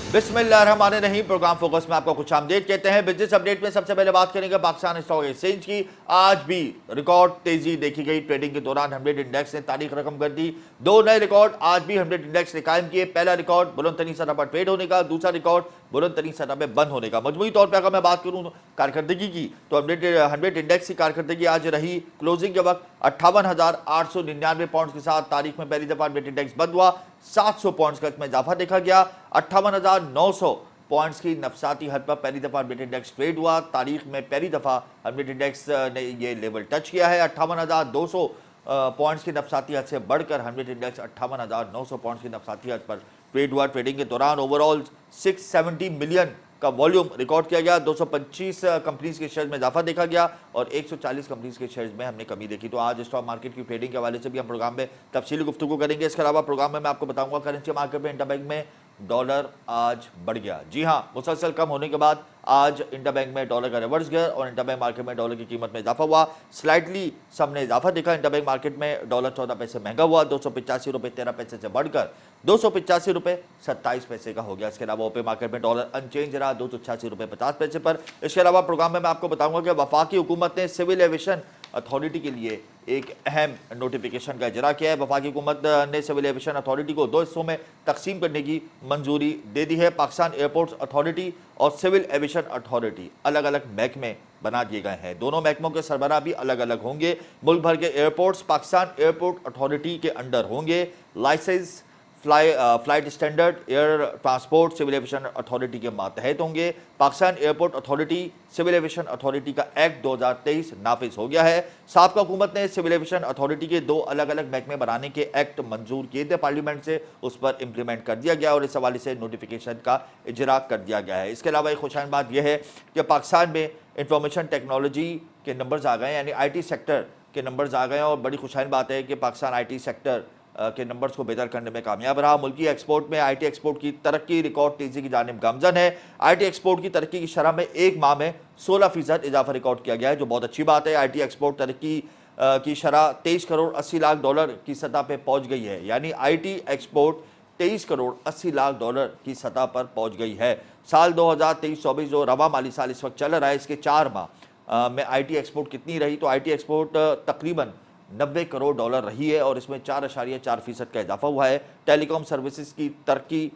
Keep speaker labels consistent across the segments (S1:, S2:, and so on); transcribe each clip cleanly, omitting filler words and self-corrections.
S1: बिस्मिल्लाहिर्रहमानिर्रहीम। Programme focus में आपको कुछ अपडेट कहते हैं। बिजनेस अपडेट में सबसे पहले बात करेंगे पाकिस्तान स्टॉक एक्सचेंज की। आज भी रिकॉर्ड तेजी देखी गई। ट्रेडिंग के दौरान 100 इंडेक्स ने तारीख रकम कर दी। दो नए रिकॉर्ड आज भी 100 इंडेक्स ने कायम किए। पहला रिकॉर्ड बुलंद तरीन सतह पर ट्रेड होने का, दूसरा रिकॉर्ड बुलंद तरीन सतह पर बंद होने का। मजमूई तौर पर अगर मैं बात करूं कारकर्दगी की, तो 100 इंडेक्स की कारकर्दगी आज रही क्लोजिंग के वक्त 58,899 पॉइंट्स के साथ तारीख में पहली दफा 100 इंडेक्स बंद हुआ। 700 पॉइंट्स का इसमें इजाफा देखा गया। 58,900 पॉइंट्स की नफसाती हद पर पहली दफा 100 इंडेक्स ट्रेड हुआ। तारीख में पहली दफा 100 इंडेक्स ने ये लेवल टच किया है। 58,200 पॉइंट्स की नफसाती हद से बढ़कर 100 इंडेक्स 58,900 पॉइंट्स की नफसाती हद पर ट्रेड हुआ। ट्रेडिंग के दौरान ओवरऑल 670 मिलियन का वॉल्यूम रिकॉर्ड किया गया। 225 कंपनीज के शेयर में इजाफा देखा गया और 140 कंपनीज के शेयर्स में हमने कमी देखी। तो आज स्टॉक मार्केट की ट्रेडिंग के हवाले से भी हम प्रोग्राम में तफसीली गुफ्तगू करेंगे। इसके अलावा प्रोग्राम में मैं आपको बताऊंगा करेंसी मार्केट में इंटरबैंक में डॉलर आज बढ़ गया। जी हाँ, मुसलसल कम होने के बाद आज इंटरबैंक में डॉलर का रिवर्स गियर और इंटरबैंक मार्केट में डॉलर की कीमत में इजाफा हुआ। स्लाइटली सबने इजाफा देखा। इंटरबैंक मार्केट में डॉलर 14 पैसे महंगा हुआ, 285 रुपये 13 पैसे से बढ़कर 285 रुपये 27 पैसे का हो गया। इसके अलावा ओपन मार्केट में डॉलर अनचेंज रहा 286 रुपये 50 पैसे पर। इसके अलावा प्रोग्राम में मैं आपको बताऊंगा कि वफाकी हुकूमत ने सिविल एविएशन अथॉरिटी के लिए एक अहम नोटिफिकेशन का इजरा किया है। वफाकी हुकूमत ने सिविल एविएशन अथॉरिटी को 2 हिस्सों में तकसीम करने की मंजूरी दे दी है। पाकिस्तान एयरपोर्ट्स अथॉरिटी और सिविल एविएशन अथॉरिटी अलग अलग महकमे बना दिए गए हैं। दोनों महकमों के सरबराह भी अलग अलग होंगे। मुल्क भर के एयरपोर्ट्स पाकिस्तान एयरपोर्ट अथॉरिटी के अंडर होंगे। Licence flight standard air transport civil aviation authority के मातहत होंगे। Pakistan airport authority civil aviation authority का एक्ट 2023 नाफिज हो गया है। साबका हुकूमत ने सिविल एविएशन अथॉरिटी के 2 अलग अलग महकमे बनाने के एक्ट मंजूर किए थे पार्लियामेंट से, उस पर इंप्लीमेंट कर दिया गया और इस हवाले से नोटिफिकेशन का इजरा कर दिया गया है। इसके अलावा एक खुशहाल बात यह है कि पाकिस्तान में इंफॉर्मेशन टेक्नोलॉजी के नंबर्स आ गए, यानी IT सेक्टर के नंबर्स आ गए और बड़ी खुशहाल बात है कि पाकिस्तान IT सेक्टर के नंबर्स को बेहतर करने में कामयाब रहा। मुल्की एक्सपोर्ट में IT एक्सपोर्ट की तरक्की रिकॉर्ड तेजी की जानिब गामजन है। IT एक्सपोर्ट की तरक्की की शरह में एक माह में 16% इजाफा रिकॉर्ड किया गया है, जो बहुत अच्छी बात है। IT एक्सपोर्ट तरक्की की शरह 23 करोड़ 80 लाख डॉलर की सतह पर पहुंच गई है, यानी IT export 23 crore 80 lakh dollar की सतह पर पहुंच गई है। साल 2023-24 जो रवा माली साल इस वक्त चल रहा है, इसके 4 माह में IT एक्सपोर्ट कितनी रही, तो IT एक्सपोर्ट तकरीबन 90 करोड़ डॉलर रही है और इसमें 4.4% का इजाफा हुआ है। टेलीकॉम सर्विसेज की तरक्की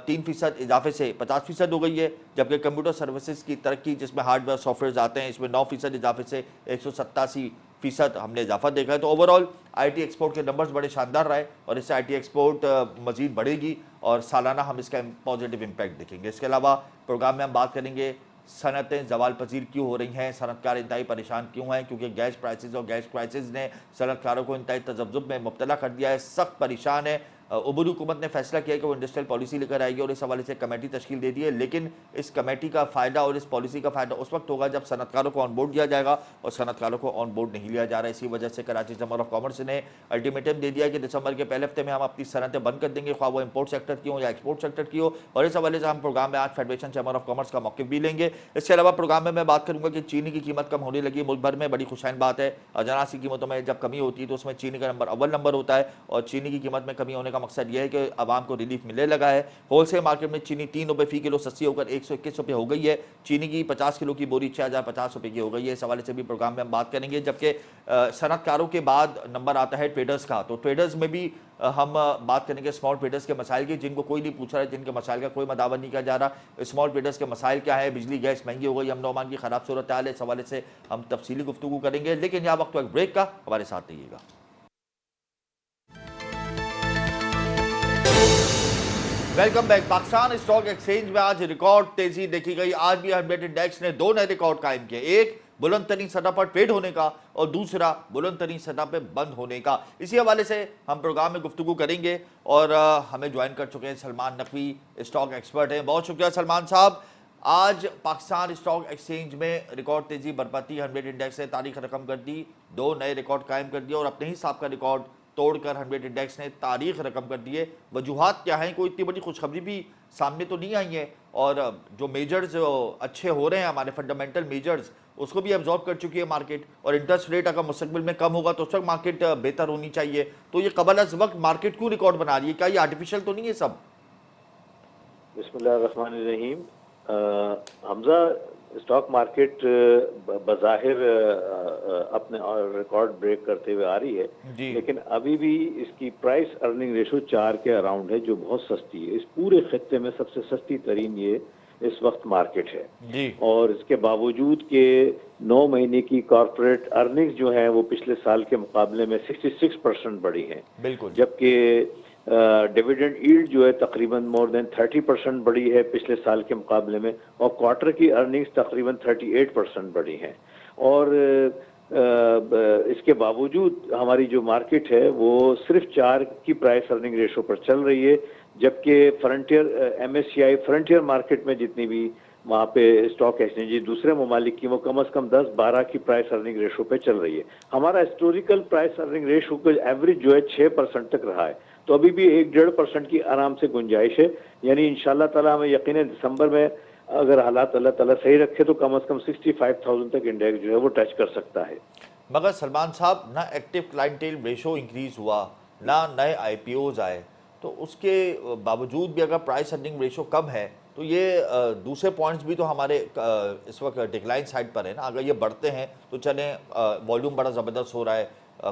S1: 3% इजाफे से 50% हो गई है, जबकि कंप्यूटर सर्विसेज की तरक्की जिसमें हार्डवेयर सॉफ्टवेयर आते हैं, इसमें 9% इजाफे से 187% हमने इजाफा देखा है। तो ओवरऑल IT एक्सपोर्ट के नंबर्स बड़े शानदार रहे और इससे IT एक्सपोर्ट मजीद बढ़ेगी और सालाना हम इसका पॉजिटिव इम्पैक्ट देखेंगे। इसके अलावा प्रोग्राम में हम बात करेंगे सनतें जवाल पजीर क्यों हो रही हैं, सनतकार इंतहाई परेशान क्यों हैं, क्योंकि गैस प्राइसेस और गैस क्राइसिस ने सनतकारों को इंतहाई तजब्जुब में मुब्तला कर दिया है, सख्त परेशान है। उबूरी हुकूमत ने फैसला किया कि वो इंडस्ट्रियल पॉलिसी लेकर आएगी और इस हवाले से कमेटी तश्कील दे दी है, लेकिन इस कमेटी का फ़ायदा और इस पॉलिसी का फ़ायदा उस वक्त होगा जब सनतकारों को ऑन बोर्ड दिया जाएगा और सनतकारों को ऑन बोर्ड नहीं लिया जा रहा है। इसी वजह से कराची चैम्बर ऑफ कॉमर्स ने अल्टीमेटम दे दिया कि दिसंबर के पहले हफ्ते में हम अपनी सनतें बंद कर देंगे, ख्वाह वो इंपोर्ट सेक्टर की हो या एक्सपोर्ट सेक्टर की हो। और इस हवाले से हम प्रोग्राम में आज फेडरेशन चैम्बर ऑफ कॉमर्स का मौक़िफ़ भी लेंगे। इसके अलावा प्रोग्राम में मैं बात करूँगा कि चीनी की कीमत कम होने लगी मुल्क भर में, बड़ी खुशहाल बात है। अजनास की कीमतों में जब कमी होती है तो उसमें चीनी का नंबर अव्वल नंबर होता है और चीनी की कीमत में कमी होने का मकसद यह है कि आवाम को रिलीफ मिलने लगा है। होलसेल मार्केट में चीनी 3 रुपये फी किलो सस्ती होकर 121 रुपये हो गई है। चीनी की 50 किलो की बोरी 6050 रुपये की हो गई है। इस हवाले से भी प्रोग्राम में हम बात करेंगे। जबकि सनतकारों के बाद नंबर आता है ट्रेडर्स का, तो ट्रेडर्स में भी हम बात करेंगे स्मॉल ट्रेडर्स के मसाइल की, जिनको कोई नहीं पूछ रहा है, जिनके मसाइल का कोई मदावा नहीं किया जा रहा। स्मॉल ट्रेडर्स के मसाइल क्या है, बिजली गैस महंगी हो गई, अमन अमान की खराब सूरत हाल है, इस हवाले से हम तफसीली गुफ्तगू करेंगे। लेकिन यहाँ वक्त एक ब्रेक का, हमारे साथ रहिएगा। Welcome back. Pakistan stock exchange में आज रिकॉर्ड तेजी देखी गई। आज भी 100 इंडेक्स ने 2 नए रिकॉर्ड कायम किए, एक बुलंद तरीन सतह पर ट्रेड होने का और दूसरा बुलंद तरीन सतह पर बंद होने का। इसी हवाले से हम प्रोग्राम में गुफ्तगू करेंगे और हमें ज्वाइन कर चुके हैं सलमान नकवी, स्टॉक एक्सपर्ट हैं। बहुत शुक्रिया सलमान साहब। आज पाकिस्तान स्टॉक एक्सचेंज में रिकॉर्ड तेजी बरपाती, 100 इंडेक्स ने तारीख रकम कर दी, 2 नए रिकॉर्ड कायम कर दिए और अपने ही साहब का रिकॉर्ड तोड़कर 100 इंडेक्स ने तारीख रकम कर दिए। वजूहात क्या हैं, कोई इतनी बड़ी खुशखबरी भी सामने तो नहीं आई है और जो मेजर्स अच्छे हो रहे हैं, हमारे फंडामेंटल मेजर्स, उसको भी एब्जॉर्ब कर चुकी है मार्केट। और इंटरेस्ट रेट अगर मुस्तकबिल में कम होगा तो उस वक्त मार्केट बेहतर होनी चाहिए। तो ये कबल अज वक्त मार्केट क्यों रिकॉर्ड बना रही है, क्या ये आर्टिफिशियल तो नहीं है सब?
S2: बिस्मिल्लाहिर्रहमानिर्रहीम। हमजा, स्टॉक मार्केट बज़ाहिर अपने रिकॉर्ड ब्रेक करते हुए आ रही है,
S1: जी
S2: लेकिन अभी भी इसकी प्राइस अर्निंग रेशो 4 के अराउंड है, जो बहुत सस्ती है। इस पूरे खत्ते में सबसे सस्ती तरीन ये इस वक्त मार्केट है।
S1: जी
S2: और इसके बावजूद के 9 महीने की कॉर्पोरेट अर्निंग्स जो है वो पिछले साल के मुकाबले में 66% बढ़ी हैं,
S1: बिल्कुल
S2: जबकि डिविडेंड यील्ड जो है तकरीबन मोर देन 30% बढ़ी है पिछले साल के मुकाबले में, और क्वार्टर की अर्निंग्स तकरीबन 38% बढ़ी हैं। और इसके बावजूद हमारी जो मार्केट है वो सिर्फ 4 की प्राइस अर्निंग रेशो पर चल रही है, जबकि फ्रंटियर MSCI फ्रंटियर मार्केट में जितनी भी वहाँ पे स्टॉक एक्सचेंज दूसरे ममालिक की, वो कम से कम 10-12 की प्राइस अर्निंग रेशो पे चल रही है। हमारा हिस्टोरिकल प्राइस अर्निंग रेशो का एवरेज जो है 6% तक रहा है, तो अभी भी 1-1.5% की आराम से गुंजाइश है। यानी इंशाल्लाह ताला हमें यकीन है दिसंबर में अगर हालात अल्लाह ताला सही रखे तो कम से कम 65,000 तक इंडेक्स जो है वो टच कर सकता है।
S1: मगर सलमान साहब, ना एक्टिव क्लाइंटेल रेशो इंक्रीज हुआ, ना नए आईपीओज आए, तो उसके बावजूद भी अगर प्राइस अर्निंग रेशो कम है तो ये दूसरे पॉइंट्स भी तो हमारे इस वक्त डिक्लाइन साइड पर है ना। अगर ये बढ़ते हैं तो चलें, वॉल्यूम बड़ा ज़बरदस्त हो रहा है,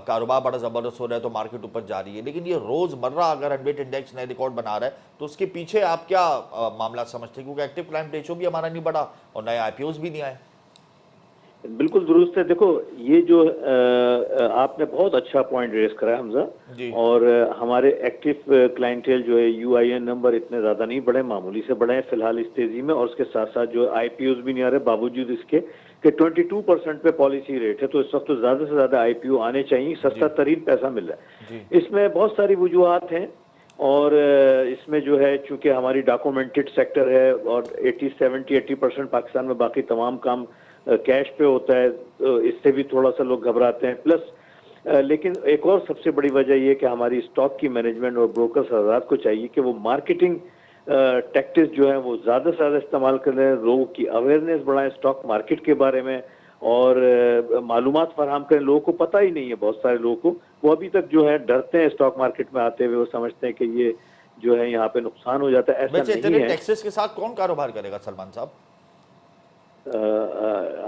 S1: कारोबार बड़ा ज़बरदस्त हो रहा है, तो मार्केट ऊपर जा रही है। लेकिन ये रोज़मर्रा अगर हंड्रेड इंडेक्स नए रिकॉर्ड बना रहा है तो उसके पीछे आप क्या मामला समझते हैं? क्योंकि एक्टिव क्लाइंट रेशो भी हमारा नहीं बढ़ा और नए आईपीओज भी नहीं आए।
S2: बिल्कुल दुरुस्त है। देखो, ये जो आपने बहुत अच्छा पॉइंट रेस करा है हमजा।
S1: जी
S2: और हमारे एक्टिव क्लाइंटेल जो है UIN नंबर इतने ज्यादा नहीं बढ़े, मामूली से बढ़े हैं फिलहाल इस तेजी में। और उसके साथ साथ जो IPOs भी नहीं आ रहे, बावजूद इसके कि 22% पे पॉलिसी रेट है, तो इस वक्त तो ज्यादा से ज्यादा IPO आने चाहिए, सस्ता तरीन पैसा मिल रहा है।
S1: जी
S2: इसमें बहुत सारी वजूहत हैं, और इसमें जो है चूंकि हमारी डॉक्यूमेंटेड सेक्टर है और 80% पाकिस्तान में बाकी तमाम काम कैश पे होता है, तो इससे भी थोड़ा सा लोग घबराते हैं। प्लस लेकिन एक और सबसे बड़ी वजह यह कि हमारी स्टॉक की मैनेजमेंट और ब्रोकर्स हजरात को चाहिए कि वो मार्केटिंग टैक्टिक्स जो है वो ज़्यादा से ज़्यादा इस्तेमाल करें, लोगों की अवेयरनेस बढ़ाएं स्टॉक मार्केट के बारे में, और मालूमात फराहम करें। लोगों को पता ही नहीं है, बहुत सारे लोगों को, वो अभी तक जो है डरते हैं स्टॉक मार्केट में आते हुए। वो समझते हैं कि ये जो है यहाँ पे नुकसान हो जाता है, ऐसा
S1: वैसे
S2: नहीं
S1: इतने
S2: है।
S1: टैक्सेस के साथ कौन कारोबार करेगा सलमान साहब?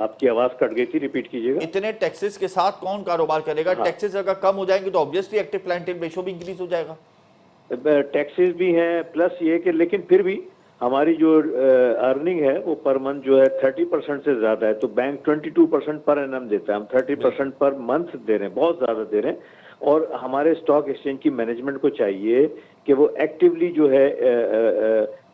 S2: आपकी आवाज कट गई थी, रिपीट कीजिएगा।
S1: इतने टैक्सेस के साथ कौन कारोबार करेगा?
S2: हाँ,
S1: टैक्सेस अगर कम हो जाएंगे तो ऑब्वियसली एक्टिव क्लाइंटेल रेशो भी इंक्रीज हो जाएगा।
S2: टैक्सेस भी हैं, प्लस ये कि लेकिन फिर भी हमारी जो अर्निंग है वो पर मंथ जो है 30% से ज्यादा है, तो बैंक 22% पर एनम देता है, हम 30% पर मंथ दे रहे हैं, बहुत ज्यादा दे रहे हैं। और हमारे स्टॉक एक्सचेंज की मैनेजमेंट को चाहिए कि वो एक्टिवली जो है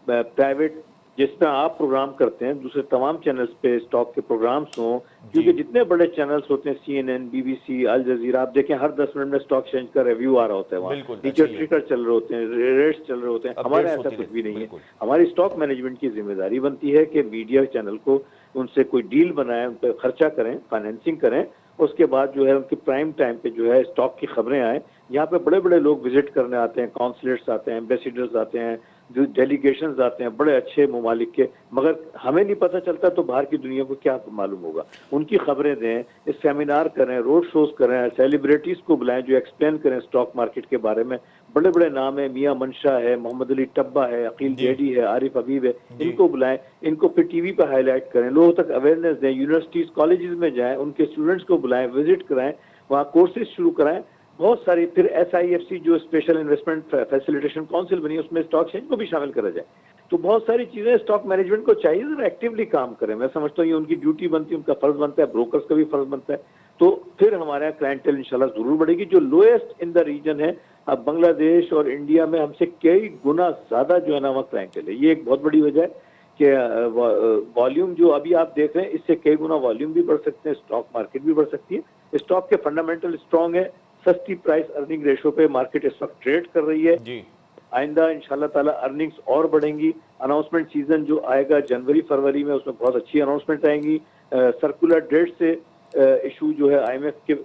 S2: प्राइवेट, जिसमें आप प्रोग्राम करते हैं, दूसरे तमाम चैनल्स पे स्टॉक के प्रोग्राम्स हों, क्योंकि जितने बड़े चैनल्स होते हैं CNN, BBC, अल जजीरा, आप देखें हर 10 मिनट में स्टॉक एक्सचेंज का रिव्यू आ रहा होता है, वहाँ नीचे ट्रिगर चल रहे होते हैं, रेट्स चल रहे होते हैं। हमारा ऐसा कुछ भी नहीं है। हमारी स्टॉक मैनेजमेंट की जिम्मेदारी बनती है कि मीडिया चैनल को उनसे कोई डील बनाए, उन पर खर्चा करें, फाइनेंसिंग करें, उसके बाद जो है उनकी प्राइम टाइम पे जो है स्टॉक की खबरें आए। यहाँ पे बड़े बड़े लोग विजिट करने आते हैं, काउंसलर्स आते हैं, एम्बेसडर्स आते हैं, जो डेलीगेशंस आते हैं बड़े अच्छे ममालिक के, मगर हमें नहीं पता चलता तो बाहर की दुनिया को क्या मालूम होगा। उनकी खबरें दें, इस सेमिनार करें, रोड शोज करें, सेलिब्रिटीज को बुलाएं जो एक्सप्लेन करें स्टॉक मार्केट के बारे में। बड़े बड़े नाम है, मियां मनशा है, मोहम्मद अली टब्बा है, अकील जेडी है, आरिफ हबीब है, इनको बुलाएं, इनको फिर टीवी पर हाईलाइट करें, लोगों तक अवेयरनेस दें, यूनिवर्सिटीज कॉलेजेस में जाएं, उनके स्टूडेंट्स को बुलाएं, विजिट कराएं, वहाँ कोर्सेज शुरू कराएं। बहुत सारी फिर SIFC जो स्पेशल इन्वेस्टमेंट फैसिलिटेशन काउंसिल बनी, उसमें स्टॉक एक्सचेंज को भी शामिल करा जाए। तो बहुत सारी चीजें स्टॉक मैनेजमेंट को चाहिए जरा एक्टिवली काम करें। मैं समझता हूँ ये उनकी ड्यूटी बनती है, उनका फर्ज बनता है, ब्रोकर्स का भी फर्ज बनता है। तो फिर हमारे यहाँ क्लाइंटेल इंशाल्लाह जरूर बढ़ेगी। जो लोएस्ट इन द रीजन है, अब बांग्लादेश और इंडिया में हमसे कई गुना ज्यादा जो है ना वहाँ क्लाइंटेल है। ये एक बहुत बड़ी वजह है कि वॉल्यूम जो अभी आप देख रहे हैं, इससे कई गुना वॉल्यूम भी बढ़ सकते हैं, स्टॉक मार्केट भी बढ़ सकती है। स्टॉक के फंडामेंटल स्ट्रांग है, सस्ती प्राइस अर्निंग रेशो पे मार्केट इस वक्त ट्रेड कर रही है जी। आइंदा इंशाल्लाह ताला अर्निंग्स और बढ़ेंगी। अनाउंसमेंट सीजन जो आएगा जनवरी फरवरी में, उसमें बहुत अच्छी अनाउंसमेंट आएंगी। सर्कुलर डेट से इशू जो है IMF के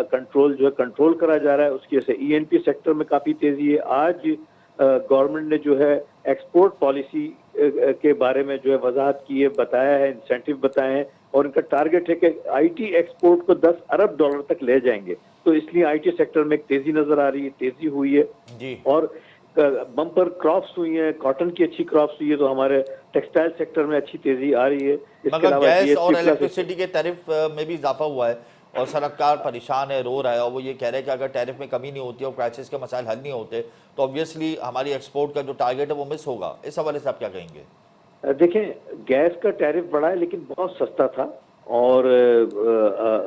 S2: कंट्रोल जो है कंट्रोल करा जा रहा है, उसकी वजह से ENP सेक्टर में काफी तेजी है। आज गवर्नमेंट ने जो है एक्सपोर्ट पॉलिसी के बारे में जो है वजाहत की है, बताया है, इंसेंटिव बताए हैं, और इनका टारगेट है कि IT एक्सपोर्ट को $10 अरब तक ले जाएंगे। तो इसलिए IT सेक्टर में एक तेजी नजर आ रही है, तेजी हुई है जी। और बम्पर क्रॉप्स हुई हैं, कॉटन की अच्छी क्रॉप्स हुई है, तो हमारे टेक्सटाइल सेक्टर में अच्छी तेजी आ रही है। इसके
S1: मगर
S2: अलावा
S1: गैस और
S2: जीएसटी प्लस
S1: इलेक्ट्रिसिटी के टैरिफ में भी इजाफा हुआ है और सनतकार परेशान है, रो रहा है, और वो ये कह रहे हैं कि अगर टैरिफ में कमी नहीं होती और क्राइसिस के मसाइल हल नहीं होते तो ऑब्वियसली हमारी एक्सपोर्ट का जो टारगेट है वो मिस होगा। इस हवाले से आप क्या कहेंगे?
S2: देखें, गैस का टैरिफ बढ़ा है लेकिन बहुत सस्ता था, और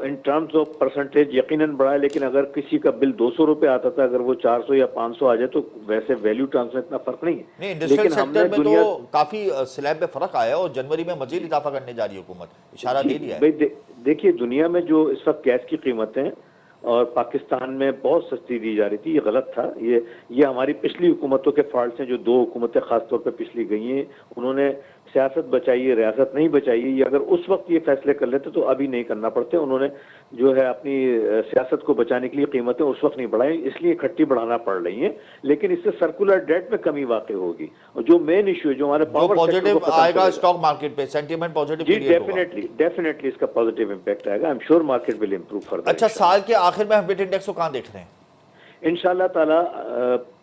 S2: इन टर्म्स ऑफ परसेंटेज यकीनन बढ़ा है, लेकिन अगर किसी का बिल 200 रुपये आता था, अगर वो 400 या 500 आ जाए तो वैसे वैल्यू टर्म्स में इतना फर्क नहीं है।
S1: नहीं, इंडस्ट्रियल
S2: लेकिन हमने
S1: सेक्टर में
S2: दुनिया
S1: तो काफी स्लैब में फर्क आया है और जनवरी में मजीद इजाफा करने जा रही है हुकूमत, इशारा दे दिया है।
S2: भाई देखिए, दुनिया में जो इस वक्त गैस की कीमतें और पाकिस्तान में बहुत सस्ती दी जा रही थी, ये गलत था। ये हमारी पिछली हुकूमतों के फॉल्ट हैं, जो दो हुकूमतें खासतौर पर पिछली गई हैं, उन्होंने सियासत बचाई है, रियासत नहीं बचाई है। ये अगर उस वक्त ये फैसले कर लेते तो अभी नहीं करना पड़ते। उन्होंने जो है अपनी सियासत को बचाने के लिए कीमतें उस वक्त नहीं बढ़ाई, इसलिए इकट्ठी बढ़ाना पड़ रही है। लेकिन इससे सर्कुलर डेट में कमी वाकई होगी, और जो मेन इशू है, जो हमारे पावर
S1: पॉजिटिव आएगा स्टॉक मार्केट पे, सेंटीमेंट पॉजिटिव
S2: जी, डेफिनेटली इसका पॉजिटिव इंपैक्ट आएगा। I am sure market will improve further.
S1: अच्छा, साल के आखिर में हम वेट इंडेक्स को कहां देख रहे हैं?
S2: इंशाल्लाह ताला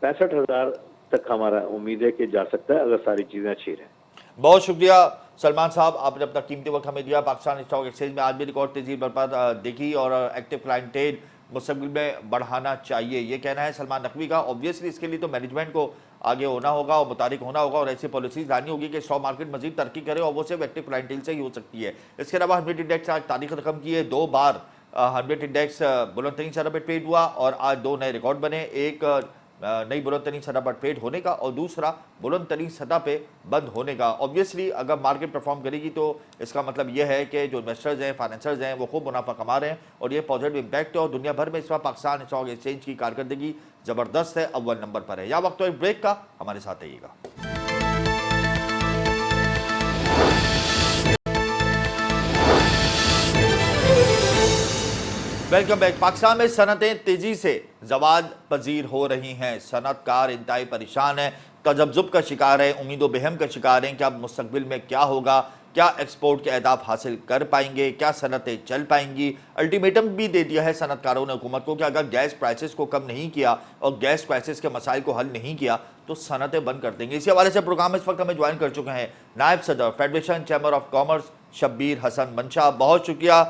S2: 65,000 तक हमारा उम्मीद है कि जा सकता है, अगर सारी चीजें अच्छी रहें।
S1: बहुत शुक्रिया सलमान साहब, आपने अपना कीमती वक्त हमें दिया। पाकिस्तान स्टॉक एक्सचेंज में आज भी रिकॉर्ड तेजी बरपा देखी और एक्टिव क्लाइंटेल मुस्तकबिल में बढ़ाना चाहिए, ये कहना है सलमान नकवी का। ऑब्वियसली इसके लिए तो मैनेजमेंट को आगे होना होगा और मुतारिक होना होगा और ऐसी पॉलिसीज लानी होगी कि स्टॉक मार्केट मजीद तरक्की करे, और वो सिर्फ एक्टिव क्लाइंटेल से ही हो सकती है। इसके अलावा हंड्रेड इंडेक्स आज तारीख रकम की है, 2 बार हंड्रेड इंडेक्स बुलंद तरीन सतह पर ट्रेड हुआ और आज 2 नए रिकॉर्ड बने, एक नई बुलंद तरीन सतह पर ट्रेड होने का और दूसरा बुलंद तरीन सतह पे बंद होने का। ऑब्वियसली अगर मार्केट परफॉर्म करेगी तो इसका मतलब यह है कि जो इन्वेस्टर्स हैं, फाइनेंसर्स हैं, वो खूब मुनाफा कमा रहे हैं और ये पॉजिटिव इंपैक्ट है। और दुनिया भर में इस वक्त पाकिस्तान स्टॉक एक्सचेंज की कारकर्दगी ज़बरदस्त है, अव्वल नंबर पर है। या वक्त तो एक ब्रेक का, हमारे साथ रहिएगा। Welcome back. पाकिस्तान में सनतें तेजी से जवाल पजीर हो रही हैं, सनतकार इंतहाई परेशान है, तजब्जुब का शिकार है, उम्मीदों बेहम का शिकार हैं कि अब मुस्तकबिल में क्या होगा, क्या एक्सपोर्ट के अहदाफ हासिल कर पाएंगे, क्या सनतें चल पाएंगी। अल्टीमेटम भी दे दिया है सनतकारों ने हुकूमत को कि अगर गैस प्राइसेस को कम नहीं किया और गैस प्राइसेस के मसाइल को हल नहीं किया तो सनतें बंद कर देंगे। इसी हवाले से प्रोग्राम इस वक्त हमें ज्वाइन कर चुके हैं नायब सदर federation chamber of commerce Shabbir Hasan Mansha. बहुत शुक्रिया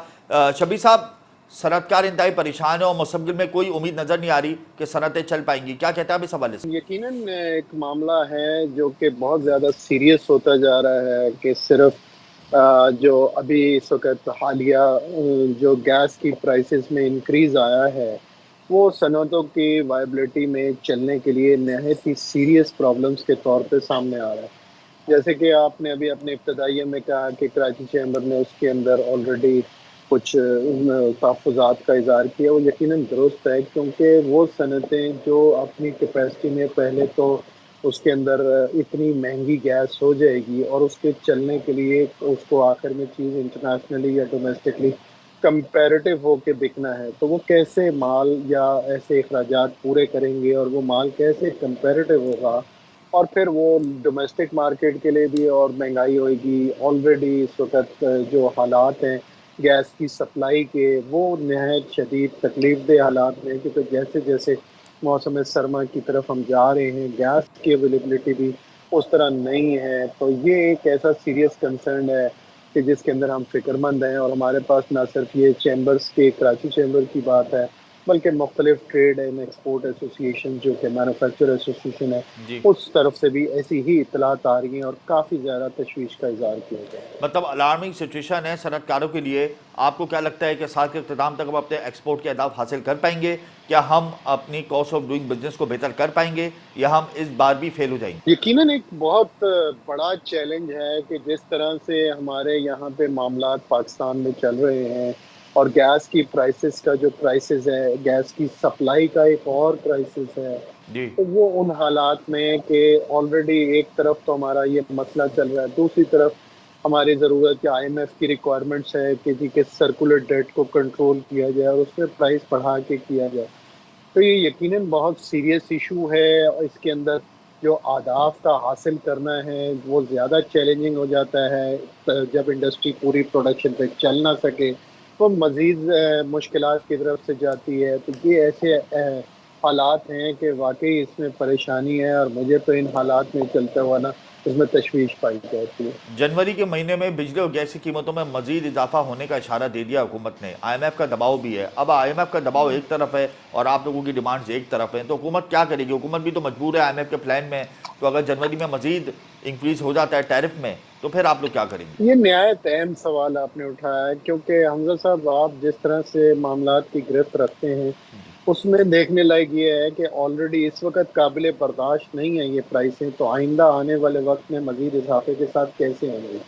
S1: शब्बीर साहब। सनतकार इंतहाई परेशान है और मुस्तकबिल में कोई उम्मीद नजर नहीं आ रही कि सनतें चल पाएंगी, क्या कहते हैं आप इस हवाले से?
S3: यकीनन एक मामला है जो कि बहुत ज़्यादा सीरियस होता जा रहा है कि सिर्फ जो अभी इस वक्त हालिया जो गैस की प्राइसेस में इंक्रीज़ आया है वो सनतों की वायबिलिटी में चलने के लिए नहायत ही सीरियस प्रॉब्लम्स के तौर पे सामने आ रहा है। जैसे कि आपने अभी अपने इब्तदाइया में कहा कि कराची चैम्बर ने उसके अंदर ऑलरेडी कुछ तहफ़्फ़ुज़ात का इज़हार किया, वो यकीनन दुरुस्त है, क्योंकि वो सनतें जो अपनी कैपेसिटी में पहले तो उसके अंदर इतनी महंगी गैस हो जाएगी और उसके चलने के लिए उसको आखिर में चीज़ इंटरनेशनली या डोमेस्टिकली कंपैरेटिव होके बिकना है, तो वो कैसे माल या ऐसे अखराजात पूरे करेंगे और वो माल कैसे कंपैरेटिव होगा, और फिर वो डोमेस्टिक मार्केट के लिए भी और महंगाई होएगी। ऑलरेडी इस वक्त जो हालात हैं गैस की सप्लाई के, वो नहायत शदीद तकलीफ़देह हालात में, क्योंकि जैसे जैसे मौसम सरमा की तरफ हम जा रहे हैं गैस की अवेलेबिलिटी भी उस तरह नहीं है। तो ये एक ऐसा सीरियस कंसर्न है कि जिसके अंदर हम फिक्रमंद हैं, और हमारे पास ना सिर्फ ये चैम्बर्स के कराची चैम्बर की बात है बल्कि मुख्तलिफ ट्रेड एंड एक्सपोर्ट एसोसिएशन जो कि मैन्युफैक्चर एसोसिएशन है उस तरफ से भी ऐसी ही इतलात आ रही हैं और काफ़ी ज़्यादा तशवीश का इज़हार किया गया है।
S1: मतलब अलार्मिंग सिचुएशन है सनतकारों के लिए। आपको क्या लगता है कि साल के इख्तिताम तक हम अपने एक्सपोर्ट के अहदाफ हासिल कर पाएंगे? क्या हम अपनी कॉस्ट ऑफ डूइंग बिजनेस को बेहतर कर पाएंगे या हम इस बार भी फेल हो जाएंगे?
S3: यकीनन एक बहुत बड़ा चैलेंज है कि जिस तरह से हमारे यहाँ पे मामलात पाकिस्तान में चल रहे हैं और गैस की प्राइसेस का जो प्राइसेस है, गैस की सप्लाई का एक और क्राइसिस है, तो वो उन हालात में कि ऑलरेडी एक तरफ तो हमारा ये मसला चल रहा है, दूसरी तरफ हमारी ज़रूरत कि IMF की रिक्वायरमेंट्स है कि जी के सर्कुलर डेट को कंट्रोल किया जाए और उसमें प्राइस बढ़ा के किया जाए। तो ये यकीनन बहुत सीरियस इशू है और इसके अंदर जो आदाफ का हासिल करना है वो ज़्यादा चैलेंजिंग हो जाता है। जब इंडस्ट्री पूरी प्रोडक्शन पे चल ना सके तो मज़ीद मुश्किलात की तरफ से जाती है। तो ये ऐसे हालात हैं कि वाकई इसमें परेशानी है, और मुझे तो इन हालात में चलता हुआ ना इसमें तशवीश पाई जाती है।
S1: जनवरी के महीने में बिजली और गैस की कीमतों में मजीद इजाफा होने का इशारा दे दिया हुकूमत ने। आईएमएफ का दबाव भी है। अब आईएमएफ का दबाव एक तरफ है और आप लोगों की डिमांड्स एक तरफ हैं, तो हुकूमत क्या करेगी? हुकूमत भी तो मजबूर है आईएमएफ के प्लान में। तो अगर जनवरी में मजीद इंक्रीज हो जाता है टैरिफ में, तो फिर आप लोग क्या करेंगे?
S3: ये निहायत अहम सवाल आपने उठाया है, क्योंकि हमजा साहब, आप जिस तरह से मामलात की गिरफ्त रखते हैं उसमें देखने लायक ये है कि ऑलरेडी इस वक्त काबिल बर्दाश्त नहीं है ये प्राइसें, तो आइंदा आने वाले वक्त में मजीद इजाफे के साथ कैसे होंगे।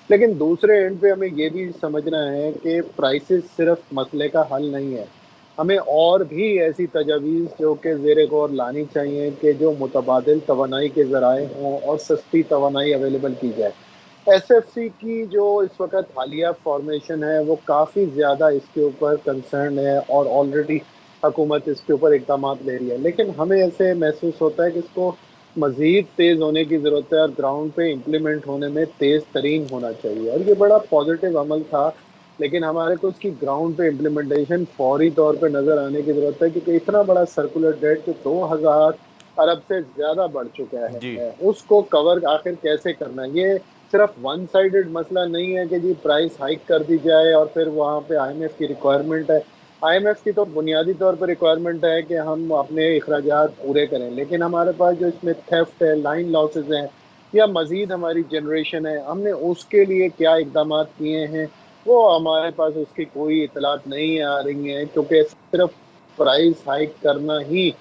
S3: लेकिन दूसरे एंड पे हमें ये भी समझना है कि प्राइसेस सिर्फ मसले का हल नहीं है। हमें और भी ऐसी तजावीज़ जो कि ज़ेर गौर लानी चाहिए कि जो मुतबादिल तवानाई के ज़राए हों और सस्ती तवानाई अवेलेबल की जाए। एसएफसी की जो इस वक्त हालिया फॉर्मेशन है वो काफ़ी ज़्यादा इसके ऊपर कंसर्न है, और ऑलरेडी हुकूमत इसके ऊपर इक़दाम ले रही है। लेकिन हमें ऐसे महसूस होता है कि इसको मज़ीद तेज़ होने की ज़रूरत है, और ग्राउंड पे इम्प्लीमेंट होने में तेज़ तरीन होना चाहिए। और ये बड़ा पॉजिटिव अमल था, लेकिन हमारे को उसकी ग्राउंड पे इम्प्लीमेंटेशन फौरी तौर पे नज़र आने की ज़रूरत है, क्योंकि इतना बड़ा सर्कुलर डेट जो 2000 अरब से ज़्यादा बढ़ चुका
S1: जी।
S3: है, उसको कवर आखिर कैसे करना है। ये सिर्फ वन साइडेड मसला नहीं है कि जी प्राइस हाइक कर दी जाए और फिर वहाँ पे आईएमएफ की रिक्वायरमेंट है। आईएमएफ की तो बुनियादी तौर पर रिक्वायरमेंट है कि हम अपने अखराजात पूरे करें, लेकिन हमारे पास जो इसमें थेफ्ट है, लाइन लॉसेस हैं, या मज़ीद हमारी जनरेशन है, हमने उसके लिए क्या इकदाम किए हैं वो हमारे पास उसकी कोई इतलात नहीं आ रही हैं, क्योंकि सिर्फ प्राइस हाइक करना ही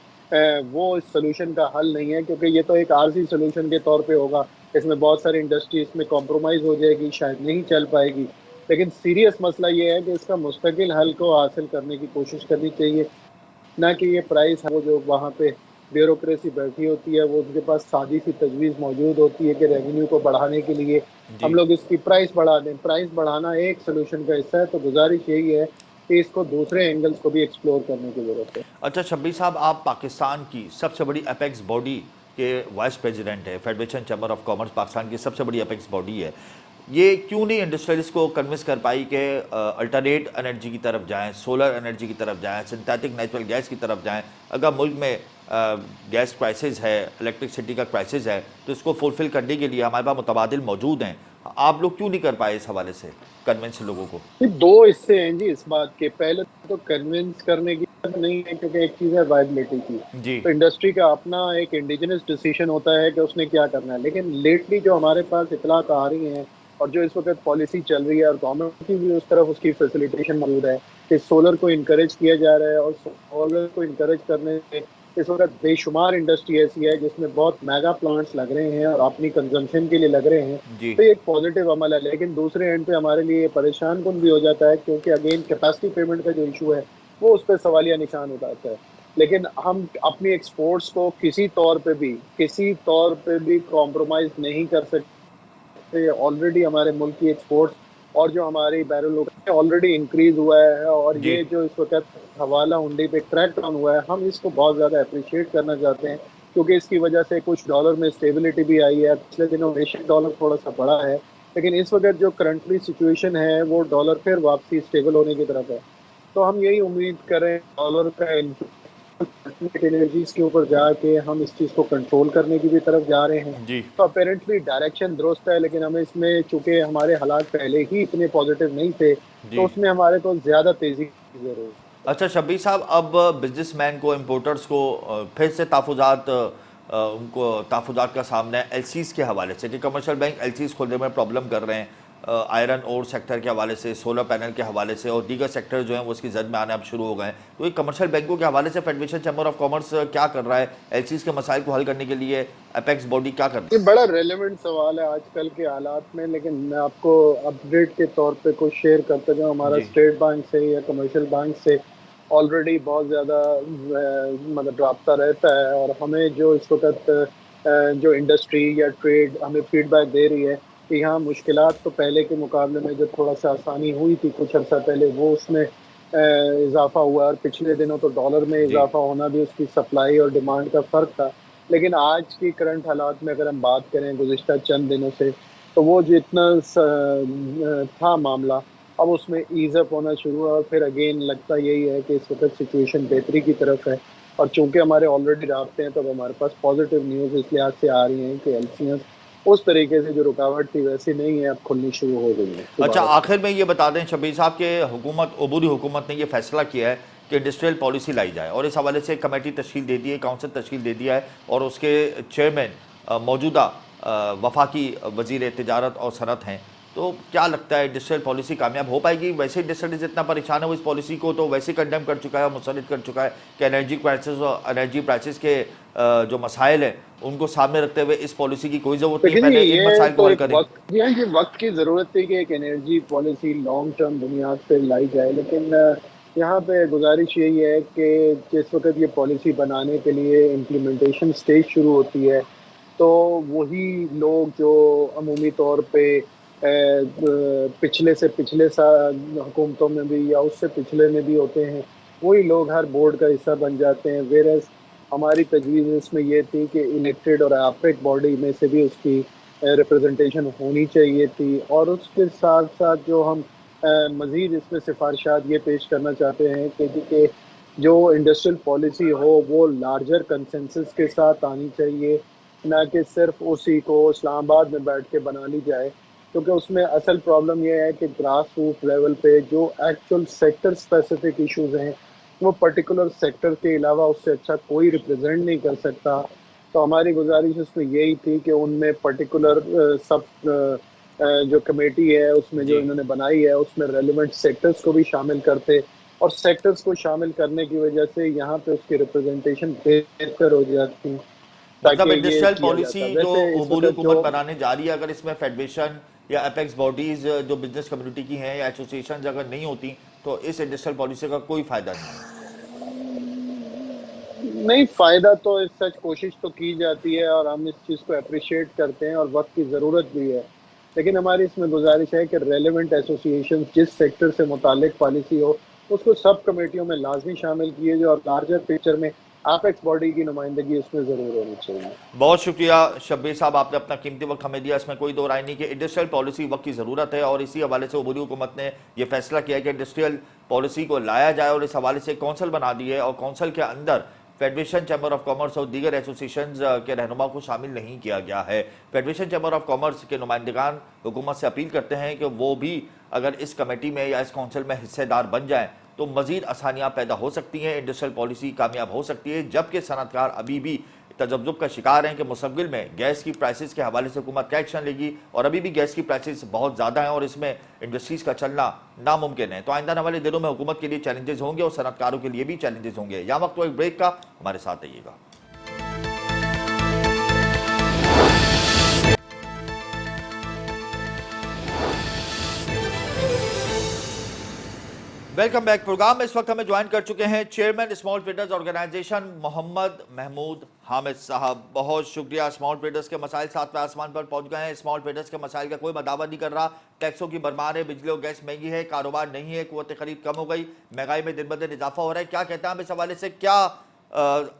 S3: वो इस सोल्यूशन का हल नहीं है, क्योंकि ये तो एक आरजी सोल्यूशन के तौर पे होगा। इसमें बहुत सारी इंडस्ट्री इसमें कॉम्प्रोमाइज़ हो जाएगी, शायद नहीं चल पाएगी। लेकिन सीरियस मसला ये है कि इसका मुस्तकिल हल को हासिल करने की कोशिश करनी चाहिए, ना कि ये प्राइस वो जो वहाँ पे ब्यूरोक्रेसी बैठी होती है, वो उनके पास सादी सी तजवीज़ मौजूद होती है कि रेवेन्यू को बढ़ाने के लिए हम
S1: जी।
S3: लोग इसकी प्राइस बढ़ा दें। प्राइस बढ़ाना एक सोल्यूशन का हिस्सा है, तो गुजारिश यही है कि इसको दूसरे एंगल्स को भी एक्सप्लोर करने की ज़रूरत है।
S1: अच्छा शब्बीर साहब, आप पाकिस्तान की सबसे बड़ी अपेक्स बॉडी के वाइस प्रेसिडेंट है। Federation chamber of commerce Pakistan की सबसे बड़ी अपेक्स बॉडी है। ये क्यों नहीं इंडस्ट्रियलिस्ट को कन्विंस कर पाई कि अल्टरनेट एनर्जी की तरफ जाएं, सोलर एनर्जी की तरफ जाएं, सिंथेटिक नेचुरल गैस की तरफ जाएं? अगर मुल्क में गैस क्राइसिस है, इलेक्ट्रिसिटी का क्राइसिस है, तो इसको फुलफिल करने के लिए हमारे पास मुतबादिल मौजूद हैं। आप लोग क्यों नहीं कर पाए इस हवाले से कन्विंस लोगों को?
S3: ये दो हिस्से हैं जी इस बात के। पहले तो कन्विंस करने की बात नहीं है, क्योंकि एक चीज़ है वायबिलिटी की।
S1: जी।
S3: तो इंडस्ट्री का अपना एक इंडिजिनस डिसीजन होता है कि उसने क्या करना है। लेकिन लेटली जो हमारे पास इतलात आ रही हैं और जो इस वक्त पॉलिसी चल रही है, और गवर्नमेंट की भी उस तरफ उसकी फैसिलिटेशन मौजूद है कि सोलर को इनकरेज किया जा रहा है, और सोलर को इनकरेज करने से इस वक्त बेशुमार इंडस्ट्री ऐसी है जिसमें बहुत मेगा प्लांट्स लग रहे हैं और अपनी कंजम्पशन के लिए लग रहे हैं।
S1: जी।
S3: तो ये एक पॉजिटिव अमल है। लेकिन दूसरे एंड पे हमारे लिए परेशान कुन भी हो जाता है, क्योंकि अगेन कैपेसिटी पेमेंट का जो इशू है वो उस पर सवालिया निशान उठाता है। लेकिन हम अपनी एक्सपोर्ट्स को किसी तौर पे भी कॉम्प्रोमाइज़ नहीं कर सकते। ऑलरेडी हमारे मुल्क की एक्सपोर्ट्स और जो हमारी बैरल ऑलरेडी इंक्रीज हुआ है, और
S1: जी।
S3: ये जो इस वक्त हवाला हुंडी पे क्रैक डाउन हुआ है, हम इसको बहुत ज़्यादा अप्रिशिएट करना चाहते हैं, क्योंकि इसकी वजह से कुछ डॉलर में स्टेबिलिटी भी आई है। पिछले दिनों बेशक डॉलर थोड़ा सा बढ़ा है, लेकिन इस वक्त जो करंटली सिचुएशन है वो डॉलर फिर वापसी स्टेबल होने की तरफ है। तो हम यही उम्मीद करें डॉलर का एनर्जीज के ऊपर जाके हम इस चीज़ को कंट्रोल करने की भी तरफ जा रहे हैं।
S1: जी।
S3: तो अपेरेंटली डायरेक्शन दुरुस्त है, लेकिन हमें इसमें चूंकि हमारे हालात पहले ही इतने पॉजिटिव नहीं थे,
S1: जी।
S3: तो उसमें हमारे को ज़्यादा तेज़ी की ज़रूरत है।
S1: अच्छा शब्बीर साहब, अब बिजनेसमैन को, इम्पोर्टर्स को फिर से उनको तहफ़्फ़ुज़ात का सामना है एलसीज़ के हवाले से कि कमर्शियल बैंक एलसीज़ खोलने में प्रॉब्लम कर रहे हैं। आयरन ओर सेक्टर के हवाले से, सोलर पैनल के हवाले से, और दीगर सेक्टर जो हैं वो उसकी जद में आने अब शुरू हो गए हैं। तो ये कमर्शियल बैंकों के हवाले से फेडरेशन चैम्बर ऑफ कॉमर्स क्या कर रहा है एलसीज़ के मसाइल को हल करने के लिए? अपेक्स बॉडी क्या कर रही
S3: ये बड़ा रेलेवेंट सवाल है आजकल के हालात में, लेकिन मैं आपको अपडेट के तौर पे कुछ शेयर करता जाऊँ। हमारा
S1: जी।
S3: स्टेट बैंक से या कमर्शियल बैंक से ऑलरेडी बहुत ज़्यादा मतलब राब्ता रहता है, और हमें जो इस वक्त जो इंडस्ट्री या ट्रेड हमें फीडबैक दे रही है कि यहाँ मुश्किलात तो पहले के मुकाबले में जो थोड़ा सा आसानी हुई थी कुछ अर्सा पहले, वो उसमें इजाफा हुआ, और पिछले दिनों तो डॉलर में
S1: जी।
S3: इजाफा होना भी उसकी सप्लाई और डिमांड का फ़र्क था। लेकिन आज की करंट हालात में अगर हम बात करें गुज़िश्ता चंद दिनों से, तो वो जितना था मामला, अब उसमें ईज़ अप होना शुरू हुआ, और फिर अगेन लगता यही है कि इस वक्त सिचुएशन बेहतरी की तरफ है। और चूंकि हमारे ऑलरेडी राब्ते हैं, तो हमारे पास पॉजिटिव न्यूज़ इस लिहाज से आ रही हैं कि एलसीएस उस तरीके से जो रुकावट थी वैसी नहीं है, अब खुलनी शुरू हो गई है
S1: अच्छा,
S3: दोबारा से।
S1: आखिर में ये बता दें शब्बीर साहब के हुकूमत, अबूरी हुकूमत ने ये फैसला किया है कि इंडस्ट्रियल पॉलिसी लाई जाए और इस हवाले से एक कमेटी तश्कील दे दी है, काउंसिल तश्कील दे दिया है और उसके चेयरमैन मौजूदा वफाकी वजीर तिजारत और सनत हैं। तो क्या लगता है इंडस्ट्रियल पॉलिसी कामयाब हो पाएगी? वैसे इंडस्ट्रियलिस्ट इतना परेशान है वो इस पॉलिसी को तो वैसे कंडेम कर चुका है और मुस्तरद कर चुका है कि एनर्जी क्राइसिस और एनर्जी प्राइसिस के जो मसाइल हैं उनको सामने रखते हुए इस पॉलिसी की कोई ज़रूरत नहीं है, पहले इन मसाइल को हल करें।
S3: ये वक्त की ज़रूरत थी कि एक एनर्जी पॉलिसी लॉन्ग टर्म बुनियाद पे लाई जाए, लेकिन यहाँ पे गुजारिश यही है कि जिस वक्त ये पॉलिसी बनाने के लिए इम्प्लीमेंटेशन स्टेज शुरू होती है, तो वही लोग जो अमूमी तौर पे पिछले से पिछले हुकूमतों में भी या उससे पिछले में भी होते हैं, वही लोग हर बोर्ड का हिस्सा बन जाते हैं। वेरस हमारी तजवीज़ इसमें ये थी कि इलेक्टेड और एपेक बॉडी में से भी उसकी रिप्रेजेंटेशन होनी चाहिए थी, और उसके साथ साथ जो हम मज़ीद इसमें सिफारिशात ये पेश करना चाहते हैं कि जो इंडस्ट्रियल पॉलिसी हो वो लार्जर कंसेंसस के साथ आनी चाहिए, ना कि सिर्फ उसी को इस्लामाबाद में बैठ के बना ली जाए, क्योंकि उसमें असल प्रॉब्लम यह है कि ग्रास रूट लेवल पे जो एक्चुअल सेक्टर स्पेसिफिक इश्यूज हैं वो पर्टिकुलर सेक्टर के अलावा उससे अच्छा कोई रिप्रेजेंट नहीं कर सकता। तो हमारी गुजारिश उसमें यही थी कि उनमें पर्टिकुलर सब जो कमेटी है उसमें जो इन्होंने बनाई है उसमें रेलिवेंट सेक्टर्स को भी शामिल करते, और सेक्टर्स को शामिल करने की वजह से यहाँ पे उसकी रिप्रेजेंटेशन बेहतर हो जाती।
S1: मतलब इंडस्ट्रियल पॉलिसी जो अबूरी हुकूमत बनाने जा रही है, अगर इसमें फेडरेशन या अपेक्स बॉडीज जो बिजनेस कम्युनिटी की हैं या एसोसिएशन अगर नहीं होती तो इस इंडस्ट्रियल पॉलिसी का कोई फायदा
S3: नहीं। फायदा तो इस सच कोशिश तो की जाती है और हम इस चीज़ को अप्रिशिएट करते हैं और वक्त की ज़रूरत भी है, लेकिन हमारी इसमें गुजारिश है कि रेलेवेंट एसोसिएशन जिस सेक्टर से मुतालिक पॉलिसी हो उसको सब कमेटियों में लाजमी शामिल किए जाए और लार्जर पिक्चर में एपेक्स बॉडी की नुमाइंदगी उसमें ज़रूर होनी चाहिए।
S1: बहुत शुक्रिया शब्बीर साहब, आपने अपना कीमती वक्त हमें दिया। इसमें कोई दो राय नहीं कि इंडस्ट्रियल पॉलिसी वक्त की ज़रूरत है और इसी हवाले से अबूरी हुकूमत ने यह फैसला किया है कि इंडस्ट्रियल पॉलिसी को लाया जाए और इस हवाले से कौंसल बना दी है और कौंसल के अंदर फेडरेशन चैम्बर ऑफ कॉमर्स और दीगर एसोसिएशन के रहनुमा को शामिल नहीं किया गया है। फेडरेशन चैम्बर ऑफ कॉमर्स के नुमाइंदगान हुकूमत से अपील करते हैं कि वो भी अगर इस कमेटी में या इस कौंसिल में हिस्सेदार बन जाएं तो मजीद आसानियां पैदा हो सकती हैं, इंडस्ट्रियल पॉलिसी कामयाब हो सकती है। जबकि सनतकार अभी भी तजब्जुब का शिकार हैं कि मुस्तक़बिल में गैस की प्राइसेस के हवाले से हुकूमत क्या एक्शन लेगी, और अभी भी गैस की प्राइसेस बहुत ज़्यादा हैं और इसमें इंडस्ट्रीज़ का चलना नामुमकिन है। तो आइंदा आने वाले दिनों में हुकूमत के लिए चैलेंजेस होंगे और सनतकारों के लिए भी चैलेंजेस होंगे। यहाँ वक्त तो एक ब्रेक का, हमारे साथ रहिएगा। वेलकम बैक प्रोग्राम में इस वक्त हमें ज्वाइन कर चुके हैं chairman small traders organisation Mohammad Mahmood Hamid साहब। बहुत शुक्रिया। स्मॉल ट्रेडर्स के मसाइल सातवें आसमान पर पहुंच गए हैं। स्मॉल ट्रेडर्स के मसाइल का कोई दावा नहीं कर रहा। टैक्सों की भरमार है, बिजली और गैस महंगी है, कारोबार नहीं है, कुव्वत खरीद कम हो गई, महंगाई में दिन ब दिन इजाफा हो रहा है। क्या कहते हैं आप इस हवाले से? क्या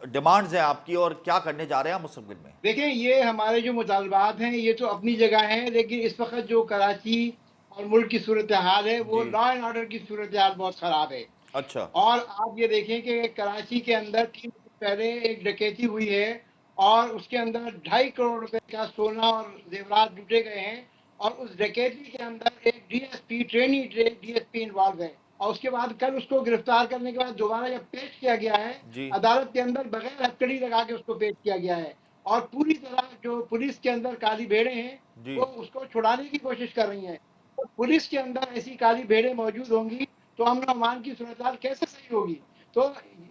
S1: डिमांड्स हैं आपकी और क्या करने जा रहे हैं मुस्तकबिल में?
S4: देखें, ये हमारे जो मुतालबात हैं ये तो अपनी जगह हैं, लेकिन इस वक्त जो कराची और मुल्क की सूरत हाल है वो लॉ एंड ऑर्डर की सूरत हाल बहुत ख़राब है।
S1: अच्छा।
S4: और आप ये देखें कि कराची के अंदर 3 दिन पहले एक डकैती हुई है और उसके अंदर 2.5 करोड़ रुपए का सोना और जेवरात लूटे गए हैं, और उस डकैती के अंदर एक डीएसपी डीएसपी इन्वॉल्व है, और उसके बाद कल उसको गिरफ्तार करने के बाद दोबारा जब पेश किया गया है अदालत के अंदर बगैर हथकड़ी लगा के उसको पेश किया गया है, और पूरी तरह जो पुलिस के अंदर काली भेड़ें हैं वो उसको छुड़ाने की कोशिश कर रही हैं। तो पुलिस के अंदर ऐसी काली भेड़ें मौजूद होंगी तो अमन अमान की सूरत कैसे सही होगी? तो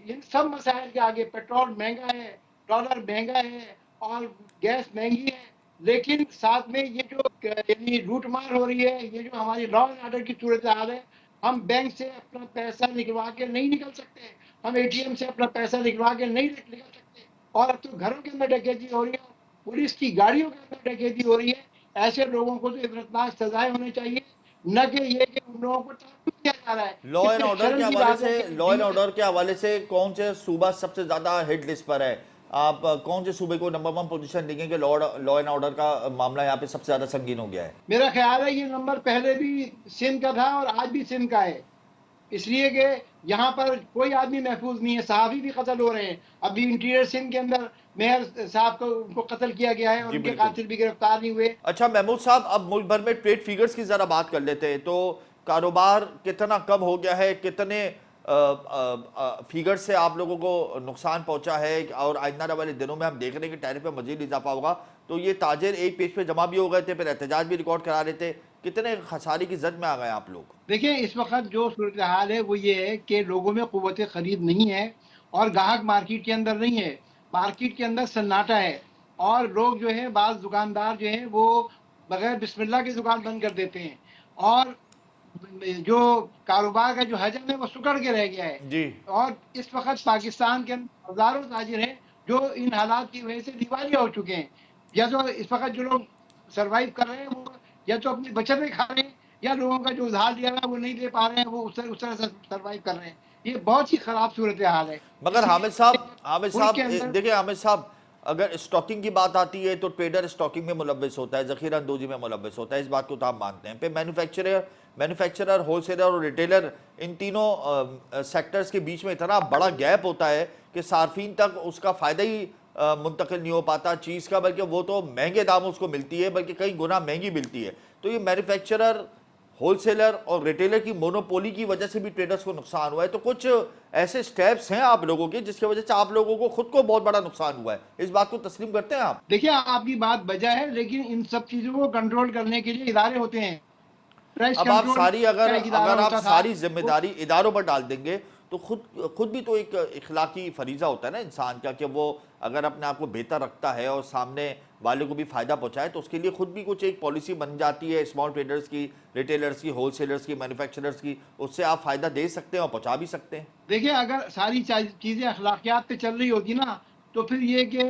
S4: इन सब मसाइल के आगे पेट्रोल महंगा है, डॉलर महंगा है और गैस महंगी है, लेकिन साथ में ये जो यानी लूटमार हो रही है, ये जो हमारी लॉ एंड ऑर्डर की सूरत हाल है, हम बैंक से अपना पैसा निकलवा के नहीं निकल सकते, हम एटीएम से अपना पैसा निकलवा के नहीं निकल सकते, और अब तो घरों के अंदर डकैती हो रही है, पुलिस की गाड़ियों के अंदर डकैती हो रही है। ऐसे लोगों को तो इबरतनाक सजाएं होनी चाहिए, न कि ये कि उन लोगों को ताक़िब किया जा रहा है।
S1: लॉ एंड ऑर्डर के हवाले से, लॉ एंड ऑर्डर के हवाले से कौन से सूबा सबसे ज्यादा हिट लिस्ट पर है? आप कौन से सूबे को नंबर 1 पोजीशन देंगे कि लॉ एंड ऑर्डर का मामला यहाँ पे सबसे ज्यादा संगीन हो गया है?
S4: मेरा ख्याल है ये नंबर पहले भी सिंध का था और आज भी सिंध का है। इसलिए कि यहाँ पर कोई आदमी महफूज नहीं है, सहाफ़ी भी कत्ल हो रहे हैं। अभी इंटीरियर सिंध के अंदर मेयर साहब को उनको कत्ल किया गया है और
S1: जी
S4: उनके
S1: बिल्कुल।
S4: कातिल भी गिरफ्तार नहीं हुए।
S1: अच्छा महमूद साहब, अब मुल्क भर में ट्रेड फिगर्स की जरा बात कर लेते हैं। तो कारोबार कितना कम हो गया है, कितने फिगर से आप लोगों को नुकसान पहुंचा है, और आइंदा वाले दिनों में हम देख रहे हैं कि टैरिफ में मजीद इजाफा होगा। तो ये ताजिर एक पेज पे जमा भी हो गए थे, फिर एहतजाज भी रिकॉर्ड करा रहे थे, कितने खसारे की जद में आ गए आप लोग?
S4: देखिए, इस वक्त जो सूरत हाल है वो ये है कि लोगों में कुव्वत खरीद नहीं है और ग्राहक मार्केट के अंदर नहीं है। मार्केट के अंदर सन्नाटा है और लोग जो है, बाज़ दुकानदार जो हैं वो बगैर बिस्मिल्लाह की दुकान बंद कर देते हैं और जो कारोबार का जो हजम है वो सुकड़ के रह गया है।
S1: जी।
S4: और इस वक्त पाकिस्तान के अंदर हजारों ताजिर हैं जो इन हालात की वजह से दिवालिया हो चुके हैं। या तो इस वक्त जो लोग सरवाइव कर रहे हैं वो या तो अपनी बचतें खा रहे हैं या लोगों का जो उधार लिया है वो नहीं दे पा रहे हैं, वो उस तरह से सरवाइव कर रहे हैं। ये बहुत ही खराब सूरत हाल है।
S1: मगर हामिद साहब
S4: के अंदर
S1: देखिए हामिद साहब, अगर स्टॉकिंग की बात आती है तो ट्रेडर स्टॉकिंग में मुलव्वस होता है, जखीरा अंदोजी में मुलव्वस होता है, इस बात को तो आप मानते हैं। फिर मैन्युफैक्चरर, होलसेलर और रिटेलर, इन तीनों सेक्टर्स के बीच में इतना बड़ा गैप होता है कि सार्फिन तक उसका फ़ायदा ही मुंतकिल नहीं हो पाता चीज़ का, बल्कि वो तो महंगे दाम उसको मिलती है, बल्कि कई गुना महंगी मिलती है। तो ये मैन्युफैक्चरर, होलसेलर और रिटेलर की मोनोपोली की वजह से भी ट्रेडर्स को नुकसान हुआ है। तो कुछ ऐसे स्टेप्स हैं आप लोगों के जिसकी वजह से आप लोगों को खुद को बहुत बड़ा नुकसान हुआ है, इस बात को तस्लीम करते हैं आप?
S4: देखिए, आपकी बात बजा है, लेकिन इन सब चीजों को कंट्रोल करने के लिए इदारे होते हैं। प्राइस
S1: अब आप
S4: कंट्रोल
S1: सारी
S4: का एक इदारा
S1: अगर आप
S4: होता था।
S1: सारी जिम्मेदारी इदारों पर डाल देंगे तो खुद भी तो एक इखलाकी फरीजा होता है ना इंसान का, कि वो अगर अपने आप को बेहतर रखता है और सामने वाले को भी फायदा पहुंचाए, तो उसके लिए खुद भी कुछ एक पॉलिसी बन जाती है स्मॉल ट्रेडर्स की, रिटेलर्स की, होलसेलर्स की, मैन्युफैक्चरर्स की, उससे आप फायदा दे सकते हैं और पहुंचा भी सकते हैं।
S4: देखिए, अगर सारी चीजें अखलाकियात पे चल रही होती ना, तो फिर ये कि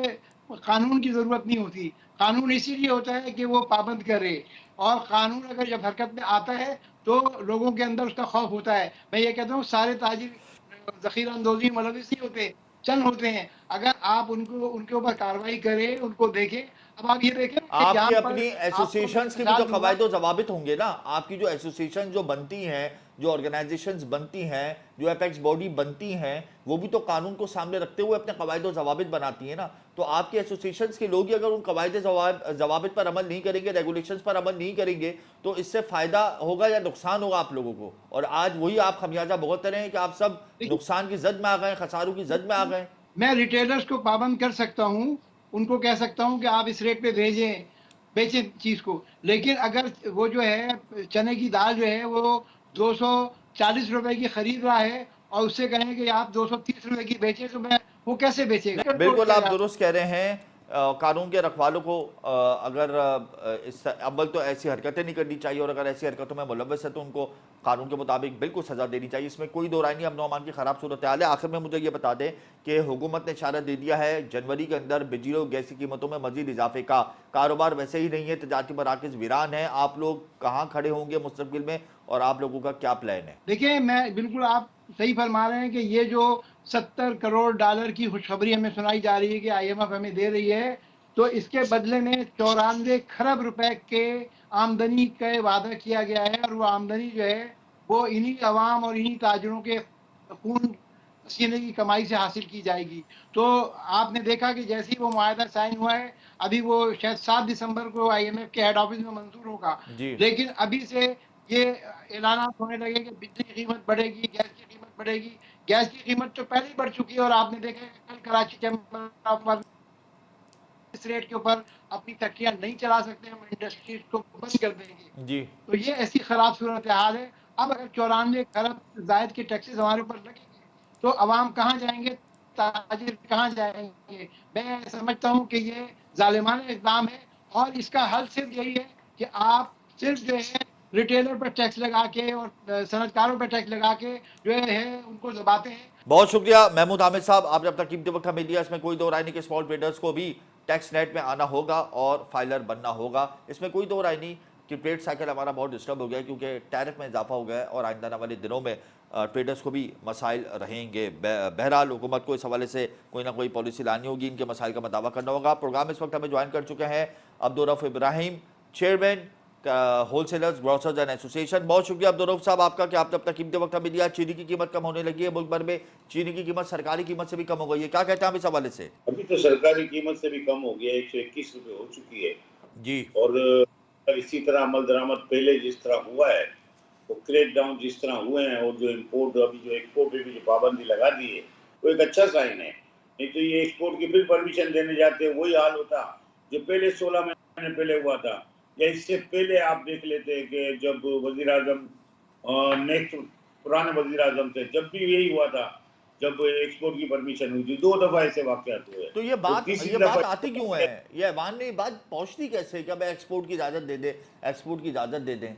S4: कानून की जरूरत नहीं होती। कानून इसीलिए होता है कि वो पाबंद करे, और कानून अगर जब हरकत में आता है तो लोगों के अंदर उसका खौफ होता है। मैं ये कहता हूँ, सारे ताजिर जखीरा अंदोजी मुलविस नहीं होते, चंद होते हैं। अगर आप उनके ऊपर कार्रवाई करें, उनको देखें। अब आप ये देखें कि
S1: आपकी
S4: यहाँ पर
S1: अपनी एसोसिएशंस के भी तो कवायद जवाबित होंगे ना, आपकी जो एसोसिएशन जो बनती हैं, जो ऑर्गेनाइजेशंस बनती हैं, जो एपेक्स बॉडी बनती हैं, वो भी तो कानून को सामने रखते हुए अपने कवायद जवाबित बनाती हैं ना। तो आपके एसोसिएशंस के लोग ही अगर उन कवायद जवाबित पर अमल नहीं करेंगे, रेगुलेशंस पर अमल नहीं करेंगे, तो इससे फायदा होगा या नुकसान होगा आप लोगों को? और आज वही आप खमियाजा भुगत रहे हैं कि आप सब नुकसान की जद में आ गए, खसारों की जद में आ गए।
S4: मैं रिटेलर्स को पाबंद कर सकता हूँ, उनको कह सकता हूँ कि आप इस रेट पे बेचें चीज को, लेकिन अगर वो जो है चने की दाल जो है वो 240 रुपए की खरीद रहा है और उससे कहें कि आप 230 रुपए की बेचें, तो मैं वो कैसे बेचेगा?
S1: बिल्कुल आप दुरुस्त कह रहे हैं। कानून के रखवालों को अगर इस अव्वल तो ऐसी हरकतें नहीं करनी चाहिए, और अगर ऐसी हरकतों में मुलव्वस है तो उनको कानून के मुताबिक बिल्कुल सजा देनी चाहिए, इसमें कोई दो राय नहीं। अब नौमान की खराब सूरत हाल है। आखिर में मुझे ये बता दें कि हुकूमत ने इशारा दे दिया है जनवरी के अंदर बिजली और गैस की कीमतों में मजीद इजाफे का। कारोबार वैसे ही नहीं है, तजारती मराकज़ वीरान है। आप लोग कहाँ खड़े होंगे मुस्तकबिल में और आप लोगों का क्या प्लान है?
S4: देखिए, मैं बिल्कुल आप सही फरमा रहे हैं कि ये जो 70 करोड़ डॉलर की खुशखबरी हमें सुनाई जा रही है कि IMF हमें दे रही है, तो इसके बदले में 94 खरब रुपए के आमदनी का वादा किया गया है, और वो आमदनी जो है वो इन्हीं अवाम और इन्हीं ताजरों के खून पसीने की कमाई से हासिल की जाएगी। तो आपने देखा कि जैसे ही वो मुआहदा साइन हुआ है, अभी वो शायद 7 दिसंबर को IMF के हेड ऑफिस में मंजूर होगा, लेकिन अभी से ये ऐलानात होने लगे कि बिजली की कीमत बढ़ेगी, गैस की कीमत बढ़ेगी। गैस की कीमत तो पहले ही बढ़ चुकी है, और आपने देखा कल कराची चैम्बर ऑफ कॉमर्स इस रेट के ऊपर अपनी फैक्ट्रियां नहीं चला सकते, हम इंडस्ट्रीज को बंद कर देंगे जी। तो ये ऐसी खराब सूरत हाल है। अब अगर 94 खरब जायद के टैक्सेस हमारे ऊपर लगेंगे तो अवाम कहाँ जाएंगे, ताजिर कहाँ जाएंगे? मैं समझता हूँ कि ये जालिमाना इक़दाम है, और इसका हल सिर्फ यही है कि आप सिर्फ जो है रिटेलर पर टैक्स लगा के और सनतकारों पर टैक्स लगा के जो है उनको दबाते हैं।
S1: बहुत शुक्रिया महमूद हामिद साहब, आपने अपना कीमती वक्त हमें दिया। इसमें कोई दो राय नहीं कि स्मॉल ट्रेडर्स को भी टैक्स नेट में आना होगा और फाइलर बनना होगा, इसमें कोई दो राय नहीं कि ट्रेड साइकिल हमारा बहुत डिस्टर्ब हो गया क्योंकि टैरिफ में इजाफा हो गया है और आइंदा आने वाले दिनों में ट्रेडर्स को भी मसाइल रहेंगे। बहरहाल हुकूमत को इस हवाले से कोई ना कोई पॉलिसी लानी होगी, इनके मसाइल का मदावा करना होगा। प्रोग्राम इस वक्त हमें ज्वाइन कर चुके हैं Abdurrauf Ibrahim, chairman wholesalers grocers and association. बहुत शुक्रिया अब्दुर्रऊफ साहब आपका कि आपने अपना कीमती वक्त हमें दिया। चीनी की कीमत कम होने लगी है, मुल्क भर में चीनी की कीमत सरकारी कीमत से भी कम हो गई है, क्या कहते हैं आप इस हवाले से?
S5: अभी तो सरकारी कीमत से भी कम हो गया है, 121 रुपए हो चुकी है
S1: जी।
S5: और इसी तरह अमल दरामद पहले जिस तरह हुआ है, वो क्रेक डाउन जिस तरह हुए हैं, और जो इम्पोर्ट अभी जो एक्सपोर्ट पे भी जो पाबंदी लगा दी है, वो एक अच्छा साइन है। नहीं तो ये एक्सपोर्ट की फिर परमिशन देने जाते हैं, वही हाल होता जो पहले 16 महीने पहले हुआ था, या इससे पहले आप देख लेते कि जब वजीर आजम नेक्स्ट पुराने वजीर आजम थे, जब भी यही हुआ था, जब एक्सपोर्ट की परमिशन हुई थी, 2 दफा ऐसे वाकयात हुए।
S1: तो ये बात आती क्यों है, ये ऐवान में बात पहुंचती कैसे है कि अब एक्सपोर्ट की इजाजत दे दे, एक्सपोर्ट की इजाजत दे दें,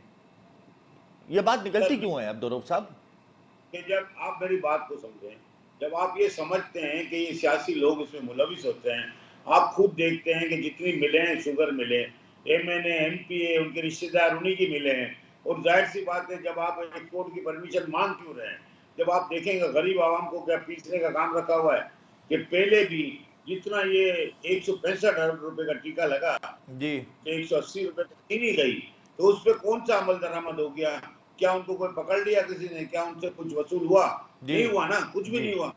S1: ये बात निकलती क्यों है अब्दुर्रऊफ साहब?
S5: कि जब आप मेरी बात को समझें, जब आप ये समझते हैं कि ये सियासी लोग इसमें मुलविस होते हैं, आप खुद देखते हैं कि जितनी मिले हैं, शुगर मिले, MNA MPA उनके रिश्तेदार उन्हीं की मिले हैं, और जाहिर सी बात है जब आप एक्सपोर्ट की परमिशन मांग क्यों रहे हैं? जब आप देखेंगे गरीब आवाम को क्या पीछने का काम रखा हुआ है कि पहले भी जितना ये 165 अरब रुपए का टीका लगा
S1: जी,
S5: 180 रुपए तक चीनी गई, तो उस पर कौन सा अमल दरामद हो गया? क्या उनको कोई पकड़ लिया किसी ने? क्या उनसे कुछ वसूल हुआ? नहीं हुआ ना, कुछ भी नहीं हुआ।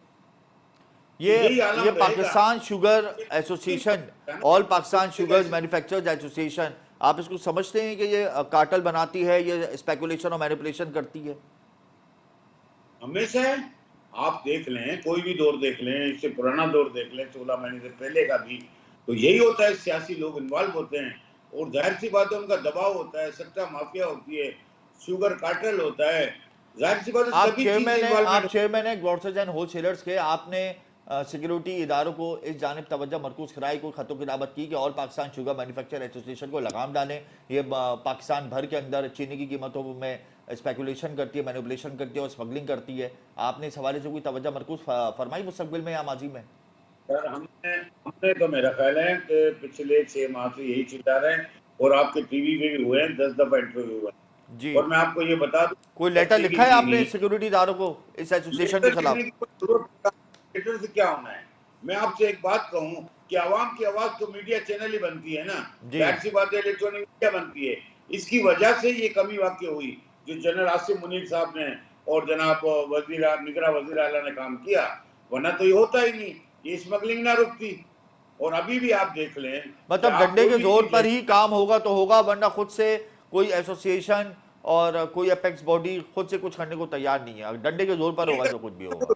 S1: ये Pakistan sugar association, all Pakistan sugars manufacturers association, आप इसको समझते हैं कि ये कार्टेल बनाती है, ये स्पेकुलेशन और मैनिपुलेशन करती है?
S5: हमेशा आप देख लें, कोई भी दौर देख लें, इससे पुराना दौर देख लें, 16 महीने से पहले का भी, तो यही होता है, सियासी लोग इन्वॉल्व होते हैं, और जाहिर सी बात है उनका दबाव होता है, सट्टा माफिया होती है, शुगर कार्टेल होता है, जाहिर सी बात है।
S1: आप चेयरमैन है ग्रोसर्स एंड होलसेलर्स के, आपने सिक्योरिटी इदारों को इस जानिब तवज्जो मरकूज कराई, कोई खतों की दावत की कि all Pakistan sugar manufacture association को लगाम डालें, ये पाकिस्तान भर के अंदर चीनी की कीमतों में स्पेकुलेशन करती है, मैनिपुलेशन करती है और स्मगलिंग करती है, आपने इस हवाले से कोई तवज्जो मरकूज फरमाई मुस्तकबिल में या माजी में?
S5: सर हमने तो मेरा ख्याल है कि पिछले 6 माह से यही चिल्ला रहे हैं, और आपके टीवी पे भी हुए हैं, 10 दफा इंटरव्यू हुए
S1: जी।
S5: और मैं आपको ये बता दूं,
S1: कोई लेटर लिखा है आपने सिक्योरिटी इदारों को इस एसोसिएशन के खिलाफ?
S5: लेटर से क्या होना है? मैं आपसे एक बात कहूं कि आवाम की आवाज तो मीडिया चैनल ही बनती है ना, जाहिर सी बात है इलेक्ट्रॉनिक मीडिया बनती है, इसकी वजह से ये कमी वाकई हुई जो जनरल आसिम मुनीर साहब ने और जनाब निगरान वजीर आला ने काम किया, वरना तो ये होता ही नहीं, ये स्मगलिंग ना रुकती। और अभी भी आप देख लें,
S1: मतलब डंडे के जोर पर ही काम होगा तो होगा, वरना खुद से कोई एसोसिएशन और कोई अपेक्स बॉडी खुद से कुछ करने को तैयार नहीं है, डंडे के जोर पर होगा तो कुछ भी होगा।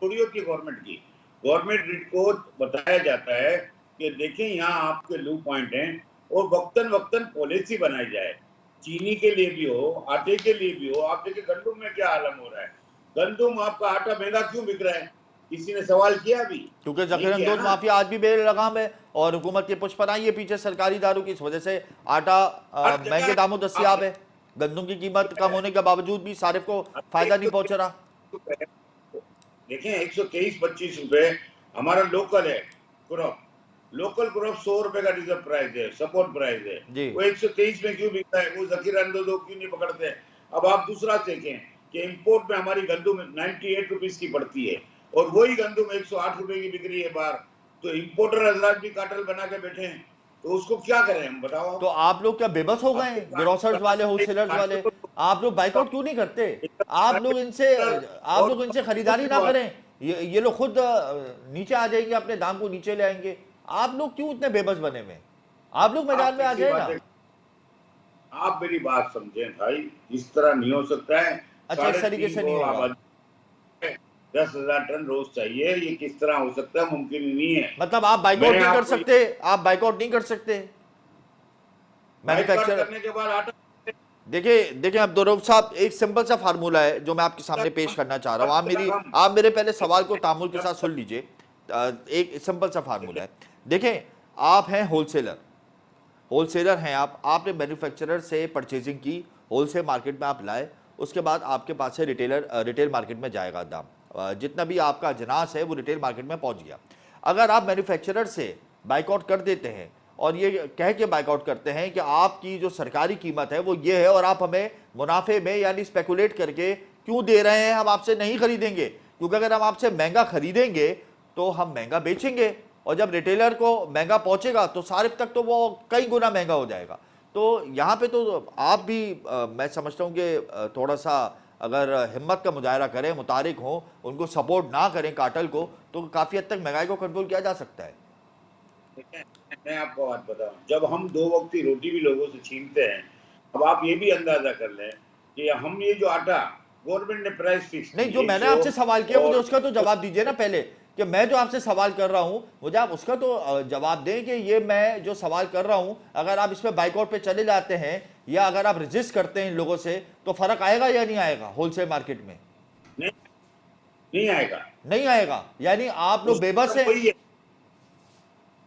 S5: थोड़ी होती है गवर्नमेंट रिट को बताया जाता है कि देखें यहाँ आपके लू पॉइंट हैं, और वक्तन पॉलिसी बनाई जाए, चीनी के लिए भी हो, आटे के लिए भी हो। आप देखिए गंदुम में क्या आलम हो रहा है, गंदुम आपका आटा महंगा क्यों बिक रहा है? किसी ने सवाल किया अभी?
S1: क्योंकि ज़खीरंदोज माफिया आज भी बेलगाम है और हुकूमत की पुष्पनाई है पीछे सरकारी दारू की, इस वजह से आटा महंगे दामों दस्तियाब है, गंदुम की कीमत कम होने के बावजूद भी सारिफ को फायदा नहीं पहुंच रहा।
S5: देखें 123-25 रुपए हमारा लोकल है क्रॉप, लोकल क्रॉप 100 रुपए का रिजर्व प्राइस है, सपोर्ट प्राइस है, वो 123 में क्यों बिकता है? वो ज़खीरंदोज क्यों नहीं पकड़ते? अब आप दूसरा देखें कि इंपोर्ट में हमारी गंदुम 98 रुपीज की पड़ती है, और वही गंदुम 108 रुपए की बिक रही है बाहर, तो इंपोर्टर हजरात भी कार्टेल बना के बैठे हैं, तो उसको क्या करें हम, बताओ?
S1: तो आप लोग क्या बेबस हो गए? ग्रोसर्स वाले, होलसेलर्स वाले, आप लोग बाइकआउट क्यों नहीं करते? आप लोग इनसे खरीदारी ना करें, ये लोग खुद नीचे आ जाएंगे, अपने दाम को नीचे ले आएंगे, आप लोग क्यों इतने बेबस बने हुए? आप लोग मैदान में आ जाए ना।
S5: आप मेरी बात समझें भाई, इस तरह नहीं हो सकता है।
S1: अच्छा, इस तरीके से नहीं होगा।
S5: 10,000 टन रोज चाहिए, ये किस तरह हो सकता है? मुमकिन ही नहीं है।
S1: मतलब आप बाइकआउट नहीं कर सकते? आप बाइकआउट नहीं कर सकते मैन्युफैक्चरर
S5: करने के बाद आटा?
S1: देखिए अब्दुर्रऊफ साहब, एक सिंपल सा फार्मूला है जो मैं आपके सामने पेश करना चाह रहा हूँ, आप मेरे पहले सवाल को तामुल के साथ सुन लीजिए। एक सिंपल सा फार्मूला है, देखें आप हैं होलसेलर हैं, आपने मैन्युफैक्चरर से परचेजिंग की, होलसेल मार्केट में आप लाए, उसके बाद आपके पास से रिटेल मार्केट में जाएगा दाम, जितना भी आपका अजनास है वो रिटेल मार्केट में पहुंच गया। अगर आप मैन्युफैक्चरर से बाइकआउट कर देते हैं और ये कह के बाइकआउट करते हैं कि आपकी जो सरकारी कीमत है वो ये है और आप हमें मुनाफे में यानी स्पेकुलेट करके क्यों दे रहे हैं, हम आपसे नहीं खरीदेंगे, क्योंकि अगर हम आपसे महंगा खरीदेंगे तो हम महंगा बेचेंगे, और जब रिटेलर को महंगा पहुंचेगा तो सारिफ तक तो वो कई गुना महंगा हो जाएगा। तो यहाँ पे तो आप भी मैं समझता हूँ कि थोड़ा सा अगर हिम्मत का मुजाहरा करें, मुतारिक हों, उनको सपोर्ट ना करें कार्टेल को, तो काफ़ी हद तक महंगाई को कंट्रोल किया जा सकता है।
S5: मैं आपको बात बताऊं, जब हम 2 वक्त की रोटी भी लोगों से छीनते हैं, अब आप ये भी अंदाजा कर लें कि हम ये जो आटा गवर्नमेंट ने प्राइस फिक्स
S1: नहीं, जो मैंने आपसे सवाल किया मुझे उसका तो जवाब दीजिए ना पहले, कि मैं जो आपसे सवाल कर रहा हूं मुझे आप उसका तो जवाब दें कि ये मैं जो सवाल कर रहा हूं, अगर आप इसमें बाइकआउट पे चले जाते हैं या अगर आप रजिस्ट करते हैं इन लोगों से, तो फर्क आएगा या नहीं आएगा होलसेल मार्केट में?
S5: नहीं आएगा।
S1: नहीं आएगा, यानी आप लोग बेबस हैं।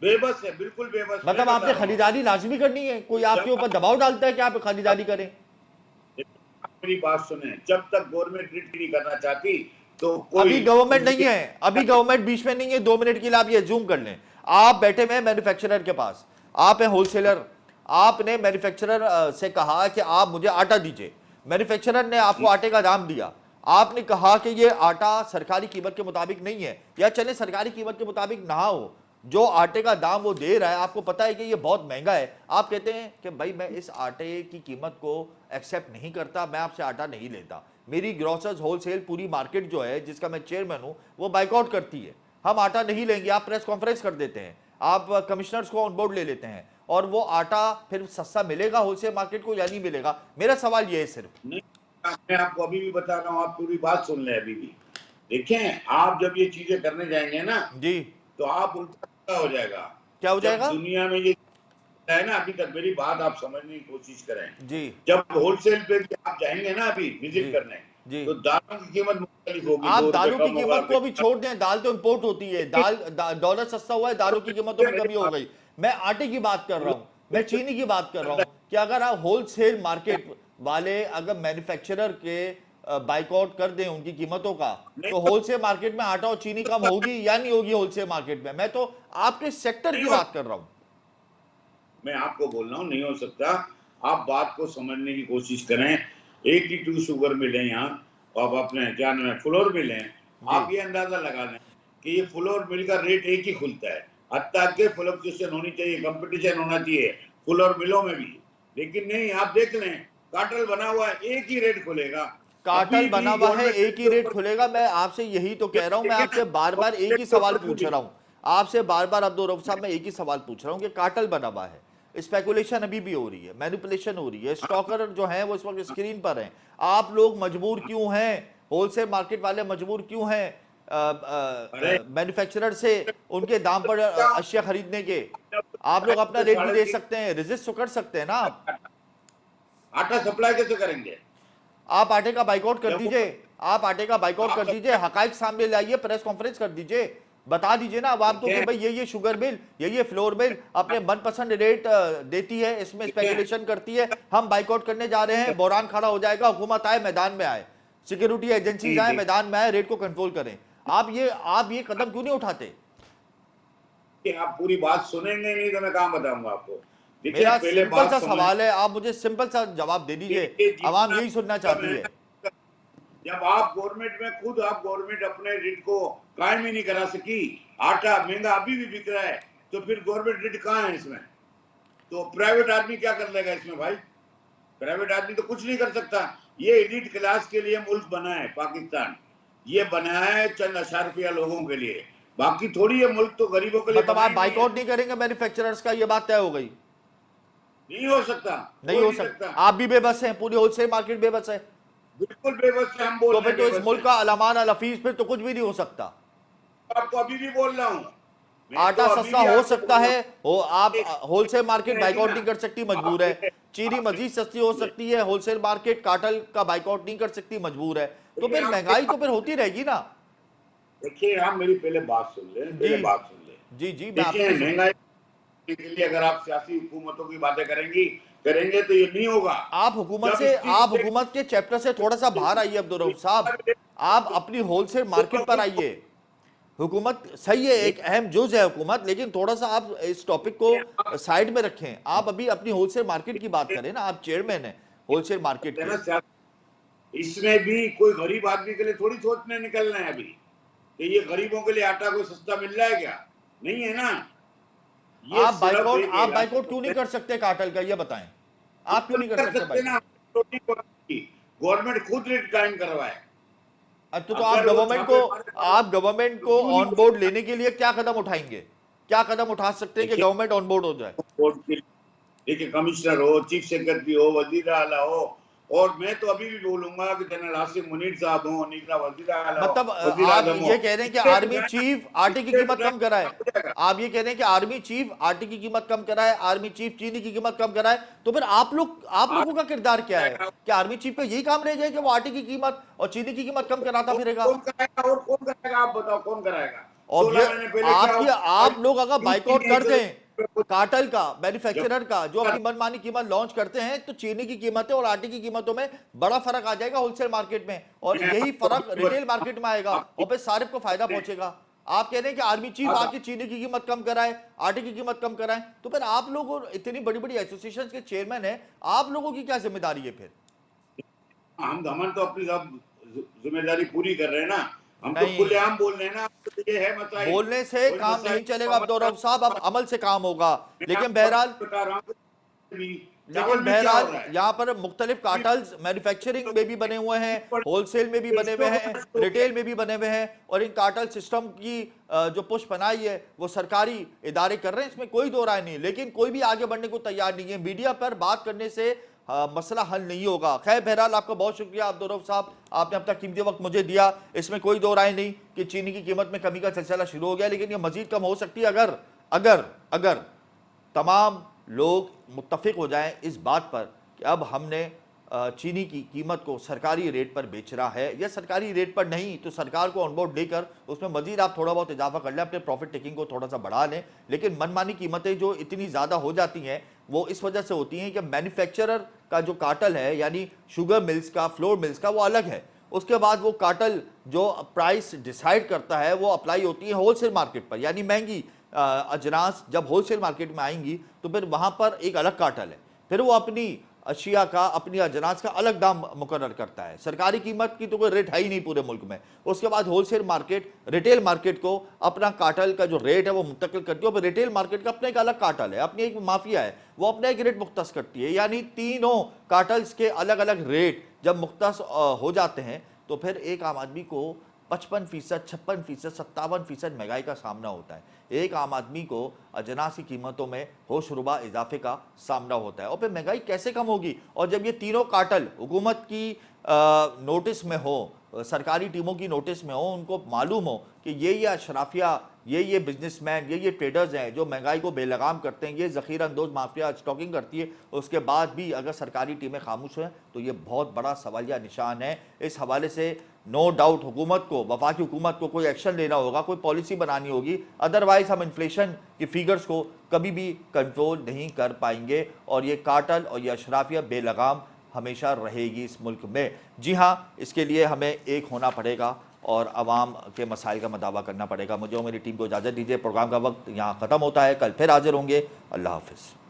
S5: बेबस है, बिल्कुल बेबस।
S1: मतलब आपने खरीदारी लाजमी करनी है, कोई आपके ऊपर दबाव डालता है कि आप खरीदारी करें?
S5: मेरी बात सुने, जब तक गवर्नमेंट रिट नहीं करना चाहती तो
S1: अभी गवर्नमेंट नहीं है, अभी गवर्नमेंट बीच में नहीं है। 2 मिनट के लिए आप ये जूम कर लें, आप बैठे हुए मैन्युफैक्चरर के पास, आप हैं होलसेलर, आपने मैन्युफैक्चरर से कहा कि आप मुझे आटा दीजिए, मैन्युफैक्चरर ने आपको आटे का दाम दिया, आपने कहा कि ये आटा सरकारी कीमत के मुताबिक नहीं है, या चले सरकारी कीमत के मुताबिक ना हो, जो आटे का दाम वो दे रहा है आपको पता है कि ये बहुत महंगा है, आप कहते हैं कि भाई मैं इस आटे की कीमत को एक्सेप्ट नहीं करता, मैं आपसे आटा नहीं लेता। मेरी ग्रोसर्स होलसेल पूरी मार्केट जो है जिसका मैं चेयरमैन हूं वो बाइकआउट करती है, हम आटा नहीं लेंगे। आप प्रेस कॉन्फ्रेंस कर देते हैं, आप कमिश्नर्स को ऑन बोर्ड ले लेते हैं, और वो आटा फिर सस्ता मिलेगा होलसेल मार्केट को या नहीं मिलेगा? मेरा सवाल ये है सिर्फ।
S5: नहीं, मैं आपको अभी भी बता रहा हूँ, आप पूरी बात सुन लें अभी भी। देखें, आप जब ये चीजें करने जाएंगे ना
S1: जी,
S5: तो आप उल्टा हो जाएगा।
S1: क्या हो जाएगा?
S5: दुनिया में ये है ना, अभी तक मेरी बात आप समझने की कोशिश करें
S1: जी,
S5: जब होलसेल पे भी आप जाएंगे ना अभी विजिट करने,
S1: जी,
S5: तो दालों की कीमत मुख्तलिफ होगी।
S1: आप दालों की कीमत को अभी छोड़ दें, दाल तो इंपोर्ट होती है, डॉलर सस्ता हुआ है, दालों की कीमतों में कमी हो गई। मैं आटे की बात कर रहा हूं, मैं चीनी की बात कर रहा हूं कि अगर आप होलसेल मार्केट वाले अगर मैन्युफैक्चरर के बाइकआउट कर दें उनकी कीमतों का, तो होलसेल मार्केट में आटा और चीनी कम होगी या नहीं होगी होलसेल मार्केट में? मैं तो आपके सेक्टर की बात कर रहा हूं।
S5: मैं आपको बोल रहा हूँ नहीं हो सकता। आप बात को समझने की कोशिश करें। 82 शुगर मिल है यहाँ, आप अपने क्या नाम है फ्लोर मिल है, आप ये अंदाजा लगा लें कि ये फ्लोर मिल का रेट एक ही खुलता है। हत्ता के फ्लक्चुएशन होनी चाहिए, कंपटीशन होना चाहिए फ्लोर मिलों में भी, लेकिन नहीं। आप देख लें, कार्टेल बना हुआ है, एक ही रेट खुलेगा।
S1: कार्टेल बना हुआ है, एक ही रेट खुलेगा। मैं आपसे यही तो कह रहा हूं, मैं आपसे बार बार एक ही सवाल पूछ रहा हूं, आपसे बार बार अब्दुल रऊफ साहब मैं एक ही सवाल पूछ रहा हूं कि कार्टेल बना हुआ है, स्पेकुलेशन अभी भी हो रही है, मैनिपुलेशन हो रही है, स्टॉकर जो हैं वो इस वक्त स्क्रीन पर हैं। आप लोग मजबूर क्यों हैं, होलसेल मार्केट वाले मजबूर क्यों हैं मैन्युफैक्चरर से उनके दाम पर अशिया खरीदने के? आप लोग अपना रेट भी दे सकते हैं, रेजिस्ट तो कर सकते हैं ना। आप
S5: आटा सप्लाई कैसे करेंगे?
S1: आप आटे का बाइकआउट कर दीजिए, आप आटे का बाइकआउट कर दीजिए, हकाइक सामने लाइए, प्रेस कॉन्फ्रेंस कर दीजिए, बता दीजिए ना आवाम को कि भाई ये शुगर मिल, ये फ्लोर मिल अपने मनपसंद रेट देती है, इसमें स्पेकुलेशन करती है, हम बाइकआउट करने जा रहे हैं, बहरान खड़ा हो जाएगा, हुकूमत आए मैदान में आए, सिक्योरिटी एजेंसीज आए मैदान में आए, रेट को कंट्रोल करें। आप ये कदम क्यों नहीं उठाते?
S5: आप पूरी बात सुनेंगे नहीं तो मैं कहां बताऊंगा आपको।
S1: मेरा सिंपल सा सवाल है, आप मुझे सिंपल सा जवाब दे दीजिए, आवाम यही सुनना चाहती है।
S5: जब आप गवर्नमेंट में खुद आप गवर्नमेंट अपने रेट को कायम ही नहीं करा सकी, आटा महंगा अभी भी बिक रहा है, तो फिर गवर्नमेंट रेट कहाँ है इसमें? तो प्राइवेट आदमी क्या कर लेगा इसमें भाई? प्राइवेट आदमी तो कुछ नहीं कर सकता। ये एलिट क्लास के लिए मुल्क बना है पाकिस्तान, ये बनाया है चंद अशार रुपया लोगों के लिए, बाकी थोड़ी ये मुल्क तो गरीबों के लिए।
S1: मतलब आप बाइकआउट नहीं करेंगे मैन्युफैक्चरर्स का, ये बात तय हो गई?
S5: नहीं हो सकता,
S1: नहीं हो सकता। आप भी बेबस हैं, पूरी होलसेल मार्केट बेबस है,
S5: बिल्कुल बेबस है। हम बोल
S1: तो फिर तो इस मुल्क का अलामान अल हफीज फिर तो कुछ भी नहीं हो सकता।
S5: आपको अभी भी बोल रहा हूँ,
S1: आटा सस्ता हो सकता है, आप होलसेल मार्केट बाइकआउट नहीं कर सकती, मजबूर है। चीनी मजीद सस्ती हो सकती है, होलसेल मार्केट कार्टेल का बाइकआउट नहीं कर सकती, मजबूर है। तो फिर महंगाई तो फिर होती रहेगी ना।
S5: देखिए आप मेरी पहले बात सुन ले, पहले बात सुन ले।
S1: जी जी,
S5: देखिए महंगाई के लिए अगर आप सियासी हुकूमतों की बातें करेंगे तो ये नहीं होगा। आप
S1: हुकूमत के चैप्टर से थोड़ा सा बाहर आइए अब्दुल रऊफ साहब, आप अपनी होलसेल मार्केट पर आइए। हुकूमत सही है, एक अहम जुज है हुकूमत, लेकिन थोड़ा सा आप इस टॉपिक को साइड में रखें। आप अभी अपनी होलसेल मार्केट की बात करें ना, आप चेयरमैन है होलसेल मार्केट के।
S5: इसमें भी कोई गरीब आदमी के लिए थोड़ी सोचने निकलना है अभी कि ये गरीबों के लिए आटा कोई सस्ता मिल रहा है क्या? नहीं है ना।
S1: आप बाइकआउट क्यों नहीं कर सकते कार्टेल का, ये बताएं। आप क्यों नहीं कर सकते भाई?
S5: ना, गवर्नमेंट खुद रेट कायम करवाए।
S1: अच्छा, तो आप गवर्नमेंट को ऑन बोर्ड लेने के लिए क्या कदम उठाएंगे? क्या कदम उठा सकते हैं कि गवर्नमेंट ऑन बोर्ड हो जाए?
S5: देखिए, कमिश्नर हो, चीफ सेक्रेटरी हो, वजीर आला हो, और मैं तो अभी भी बोलूंगा कि जनरल आसिम मुनीर साहब हो, निगरा वजीर आला हो,
S1: मतलब
S5: वजीर
S1: आप
S5: आजम
S1: ये
S5: हो।
S1: कह रहे हैं कि आर्मी चीफ आटे की कीमत कम कराए? आप ये कह रहे हैं कि आर्मी चीफ आटे की कीमत कम कराए, आर्मी चीफ चीनी की कीमत कम कराए, तो फिर आप लोगों का किरदार क्या है? क्या आर्मी चीफ का यही काम रह जाए कि वो आटे की कीमत और चीनी की कीमत कम कराता फिरेगा?
S5: कौन कराएगा? और कौन कराएगा? आप बताओ, कौन कराएगा?
S1: और
S5: 16 महीने पहले क्या
S1: आप लोग अगर बाइकआउट कर दें
S5: हो?
S1: कार्टेल का, मैन्युफैक्चरर का, जो अपनी मनमानी कीमत लॉन्च करते हैं, तो चीनी की कीमतें और आटे की कीमतों में बड़ा फर्क आ जाएगा होलसेल मार्केट में, और यही फर्क रिटेल मार्केट में आएगा और फिर सारिफ को फायदा पहुंचेगा। आप कह रहे हैं कि आर्मी चीफ आके चीनी की कीमत कम कराए, आटे की कीमत कम कराए, तो फिर आप लोग इतनी बड़ी बड़ी एसोसिएशन के चेयरमैन है, आप लोगों की क्या जिम्मेदारी है फिर?
S5: हम तो अपनी सब जिम्मेदारी पूरी कर रहे हैं ना। हम तो
S1: नहीं,
S5: खुलेआम बोल रहे हैं ना। तो ये है मसला,
S1: बोलने से काम नहीं चलेगा अब्दुर्रऊफ साहब, अब अमल से काम होगा। लेकिन बहरहाल यहाँ पर मुख्तलिफ कार्टल्स मैन्युफैक्चरिंग में भी बने हुए हैं, होलसेल में भी बने हुए हैं, रिटेल में भी बने हुए हैं, और इन कार्टल सिस्टम की जो पुश बनाई है वो सरकारी इदारे कर रहे हैं, इसमें कोई दो राय नहीं। लेकिन कोई भी आगे बढ़ने को तैयार नहीं है। मीडिया पर बात करने से मसला हल नहीं होगा। खैर, बहरहाल आपका बहुत शुक्रिया अब्दुर्रऊफ साहब, आपने अपना कीमती वक्त मुझे दिया। इसमें कोई दो राय नहीं कि चीनी की कीमत में कमी का सिलसिला शुरू हो गया, लेकिन ये मजीद कम हो सकती है अगर अगर अगर तमाम लोग मुत्तफिक हो जाएं इस बात पर कि अब हमने चीनी की कीमत को सरकारी रेट पर बेचना है, या सरकारी रेट पर नहीं तो सरकार को ऑनबोर्ड लेकर उसमें मजीद आप थोड़ा बहुत इजाफा कर लें, अपने प्रॉफिट टेकिंग को थोड़ा सा बढ़ा लें। लेकिन मनमानी कीमतें जो इतनी ज़्यादा हो जाती हैं वो इस वजह से होती हैं कि मैन्युफैक्चरर का जो कार्टल है, यानी शुगर मिल्स का, फ्लोर मिल्स का, वो अलग है। उसके बाद वो कार्टल जो प्राइस डिसाइड करता है वो अप्लाई होती है होलसेल मार्केट पर, यानी महंगी अजनास जब होलसेल मार्केट में आएंगी तो फिर वहाँ पर एक अलग कार्टल है, फिर वो अपनी अशिया का, अपनी अजनास का अलग दाम मुकर्रर करता है। सरकारी कीमत की तो कोई रेट है ही नहीं पूरे मुल्क में। उसके बाद होलसेल मार्केट, रिटेल मार्केट को अपना कार्टल का जो रेट है वो मुंतकिल करती है, और रिटेल मार्केट का अपना एक अलग कार्टल है, अपनी एक माफिया है, वो अपना एक रेट मुख्तस करती है। यानी तीनों कार्टल्स के अलग अलग रेट जब मुख्तस हो जाते हैं तो फिर एक आम आदमी को 55%, 56%, 57% महंगाई का सामना होता है। एक आम आदमी को अजनास की कीमतों में होशरुबा इजाफे का सामना होता है, और फिर महंगाई कैसे कम होगी? और जब ये तीनों कार्टल हुकूमत की नोटिस में हो, सरकारी टीमों की नोटिस में हो, उनको मालूम हो कि ये अशराफिया, ये बिजनेसमैन, ये ट्रेडर्स हैं जो महंगाई को बेलगाम करते हैं, ये ज़ख़ीरा अंदोज़ माफिया स्टॉकिंग करती है, उसके बाद भी अगर सरकारी टीमें खामोश हैं तो ये बहुत बड़ा सवालिया निशान है। इस हवाले से नो डाउट हुकूमत को, वफाकी हुकूमत को कोई एक्शन लेना होगा, कोई पॉलिसी बनानी होगी, अदरवाइज़ हम इन्फ्लेशन की फिगर्स को कभी भी कंट्रोल नहीं कर पाएंगे, और ये कार्टल और ये अशराफिया बेलगाम हमेशा रहेगी इस मुल्क में। जी हाँ, इसके लिए हमें एक होना पड़ेगा और आवाम के मसाइल का मदावा करना पड़ेगा। मुझे और मेरी टीम को इजाज़त दीजिए। प्रोग्राम का वक्त यहाँ ख़त्म होता है, कल फिर हाजिर होंगे। अल्लाह हाफ़िज़।